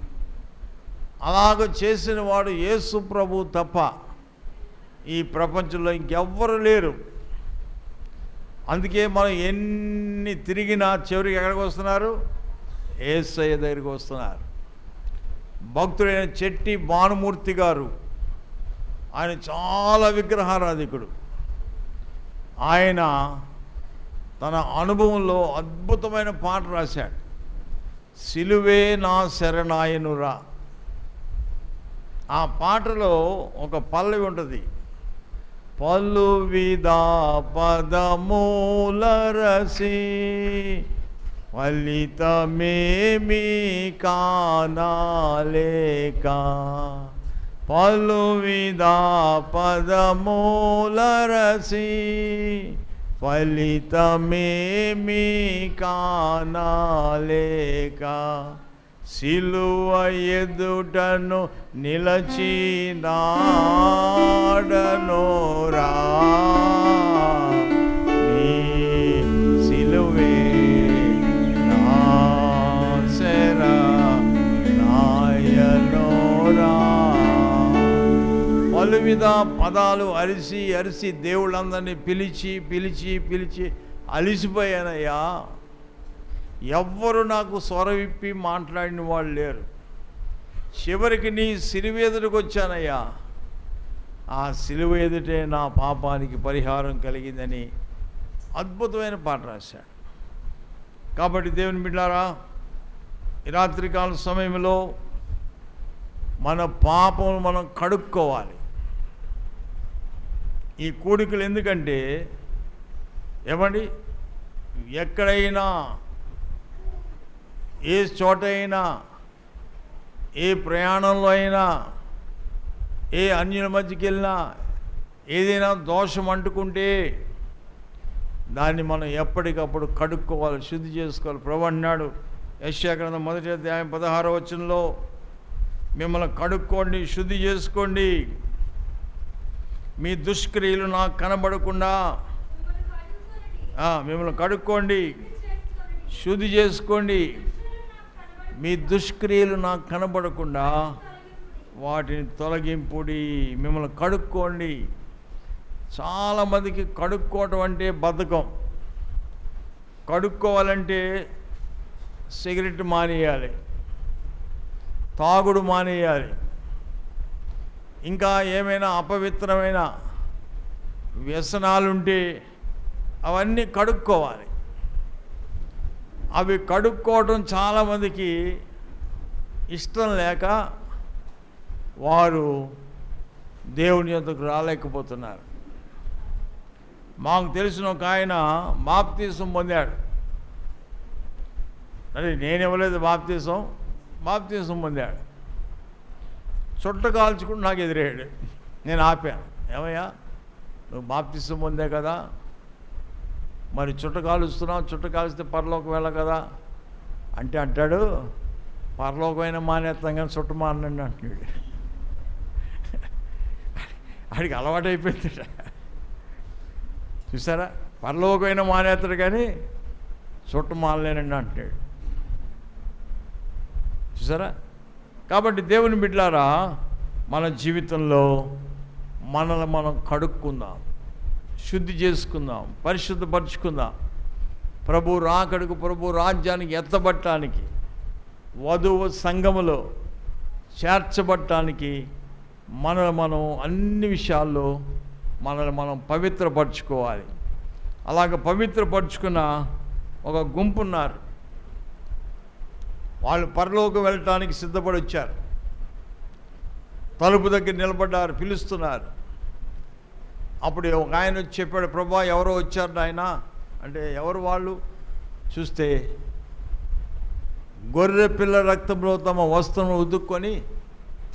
S1: అలాగ చేసిన వాడు యేసు ప్రభు తప్ప ఈ ప్రపంచంలో ఇంకెవ్వరు లేరు. అందుకే మనం ఎన్ని తిరిగినా చివరికి ఎక్కడికి వస్తున్నారు? యేసయ్య దగ్గరికి వస్తున్నారు. భక్తుడైన చెట్టి భానుమూర్తి గారు, ఆయన చాలా విగ్రహారాధికుడు. ఆయన తన అనుభవంలో అద్భుతమైన పాట రాశాడు, సిలువే నా శరణాయనురా. ఆ పాటలో ఒక పల్లవి ఉంటుంది, పలు విధా పదమూలరసి ఫలితమేమి కానాలేక, పలు విధా పదమూలరసి ఫలితమేమి కానాలేక, సిలువ ఎదుటను నిలచినాడనోరా, నీ సిలువే నా శరణాయనురా. పలువిధ పదాలు అరిసి దేవుళ్ళందరినీ పిలిచి అలిసిపోయానయ్యా. ఎవ్వరు నాకు స్వర విప్పి మాట్లాడిన వాళ్ళు లేరు. చివరికి నీ సిలువ ఎదుటకు వచ్చానయ్యా. ఆ సిలువ ఎదుటే నా పాపానికి పరిహారం కలిగిందని అద్భుతమైన పాట రాశాడు. కాబట్టి దేవుని బిడ్డలారా, ఈ రాత్రికాల సమయంలో మన పాపములు మనం కడుక్కోవాలి. ఈ కూడికలు ఎందుకంటే, ఏమండి, ఎక్కడైనా ఏ చోటైనా ఏ ప్రయాణంలో అయినా ఏ అన్యుల మధ్యకి వెళ్ళినా ఏదైనా దోషం అంటుకుంటే దాన్ని మనం ఎప్పటికప్పుడు కడుక్కోవాలి, శుద్ధి చేసుకోవాలి. ప్రభువు అన్నాడు యెషయా గ్రంథం 1వ అధ్యాయం 16వ వచనంలో, మిమ్మల్ని కడుక్కోండి, శుద్ధి చేసుకోండి, మీ దుష్క్రియలు నాకు కనబడకుండా. మిమ్మల్ని కడుక్కోండి, శుద్ధి చేసుకోండి, మీ దుష్క్రియలు నాకు కనబడకుండా వాటిని తొలగింపుడి. మిమ్మల్ని కడుక్కోండి. చాలామందికి కడుక్కోవటం అంటే బద్ధకం. కడుక్కోవాలంటే సిగరెట్ మానేయాలి, తాగుడు మానేయాలి, ఇంకా ఏమైనా అపవిత్రమైన వ్యసనాలుంటే అవన్నీ కడుక్కోవాలి. అవి కడుక్కోవటం చాలామందికి ఇష్టం లేక వారు దేవుని యొద్దకు రాలేకపోతున్నారు. మాకు తెలిసిన ఒక ఆయన బాప్తీసం పొందాడు. అరే నేను ఇవ్వలేదు బాప్తీసం పొందాడు. చుట్ట కాల్చుకుని నాకు ఎదురయ్యాడు. నేను ఆపాను, ఏమయ్యా నువ్వు బాప్తీసం పొందే కదా, మరి చుట్ట కాలుస్తున్నావు, చుట్ట కాల్స్తే పరలోకం వెళ్ళ కదా అంటే అంటాడు, పరలోకమైన మానేస్తాం కానీ చుట్ట మానండి అంటున్నాడు. ఆడికి అలవాటు అయిపోయింది. చూసారా, పరలోకమైన మానేస్తాడు కానీ చుట్ట మానలేనండి అంటున్నాడు. చూసారా. కాబట్టి దేవుని బిడ్డలారా, మన జీవితంలో మనల్ని మనం కడుక్కుందాం, శుద్ధి చేసుకుందాం, పరిశుద్ధపరుచుకుందాం. ప్రభు రాకడకు, ప్రభు రాజ్యానికి ఎత్తబట్టడానికి, వధువు సంఘములో చేర్చబట్టడానికి మనల్ని మనం అన్ని విషయాల్లో మనల్ని మనం పవిత్రపరచుకోవాలి. అలాగ పవిత్రపరుచుకున్న ఒక గుంపు ఉన్నారు. వాళ్ళు పరలోకం వెళ్ళటానికి సిద్ధపడి వచ్చారు. తలుపు దగ్గర నిలబడ్డారు, పిలుస్తున్నారు. అప్పుడు ఒక ఆయన వచ్చి చెప్పాడు, ప్రభా ఎవరో వచ్చారు నాయన అంటే, ఎవరు వాళ్ళు చూస్తే గొర్రె పిల్ల రక్తంలో తమ వస్త్రం ఉదుక్కొని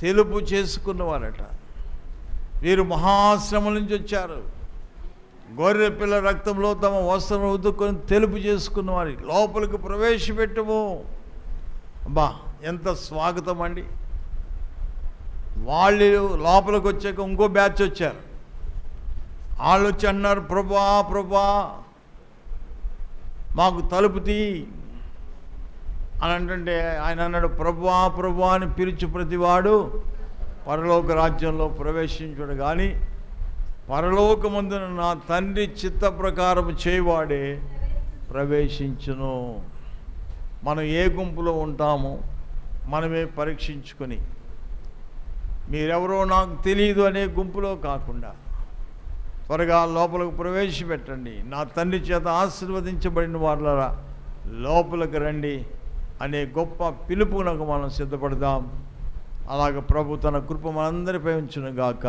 S1: తెలుపు చేసుకున్నవారట. వీరు మహాశ్రమ నుంచి వచ్చారు. గొర్రె పిల్ల రక్తంలో తమ వస్త్రం ఉదుక్కొని తెలుపు చేసుకున్నవారు లోపలికి ప్రవేశపెట్టము. అబ్బా ఎంత స్వాగతం అండి. వాళ్ళు లోపలికి వచ్చాక ఇంకో బ్యాచ్ వచ్చారు. వాళ్ళు వచ్చి అన్నారు, ప్రభా మాకు తలుపు తీ అని అంటుంటే ఆయన అన్నాడు, ప్రభా అని పిలిచి ప్రతివాడు పరలోక రాజ్యంలో ప్రవేశించుడు కానీ పరలోకమందున నా తండ్రి చిత్త ప్రకారం చేయవాడే ప్రవేశించును. మనం ఏ గుంపులో ఉంటామో మనమే పరీక్షించుకొని, మీరెవరో నాకు తెలియదు అనే గుంపులో కాకుండా త్వరగా లోపలికి ప్రవేశపెట్టండి, నా తండ్రి చేత ఆశీర్వదించబడిన వాళ్ళరా లోపలికి రండి అనే గొప్ప పిలుపునకు మనం సిద్ధపడదాం. అలాగ ప్రభు తన కృప మనందరిపై ఉంచును గాక.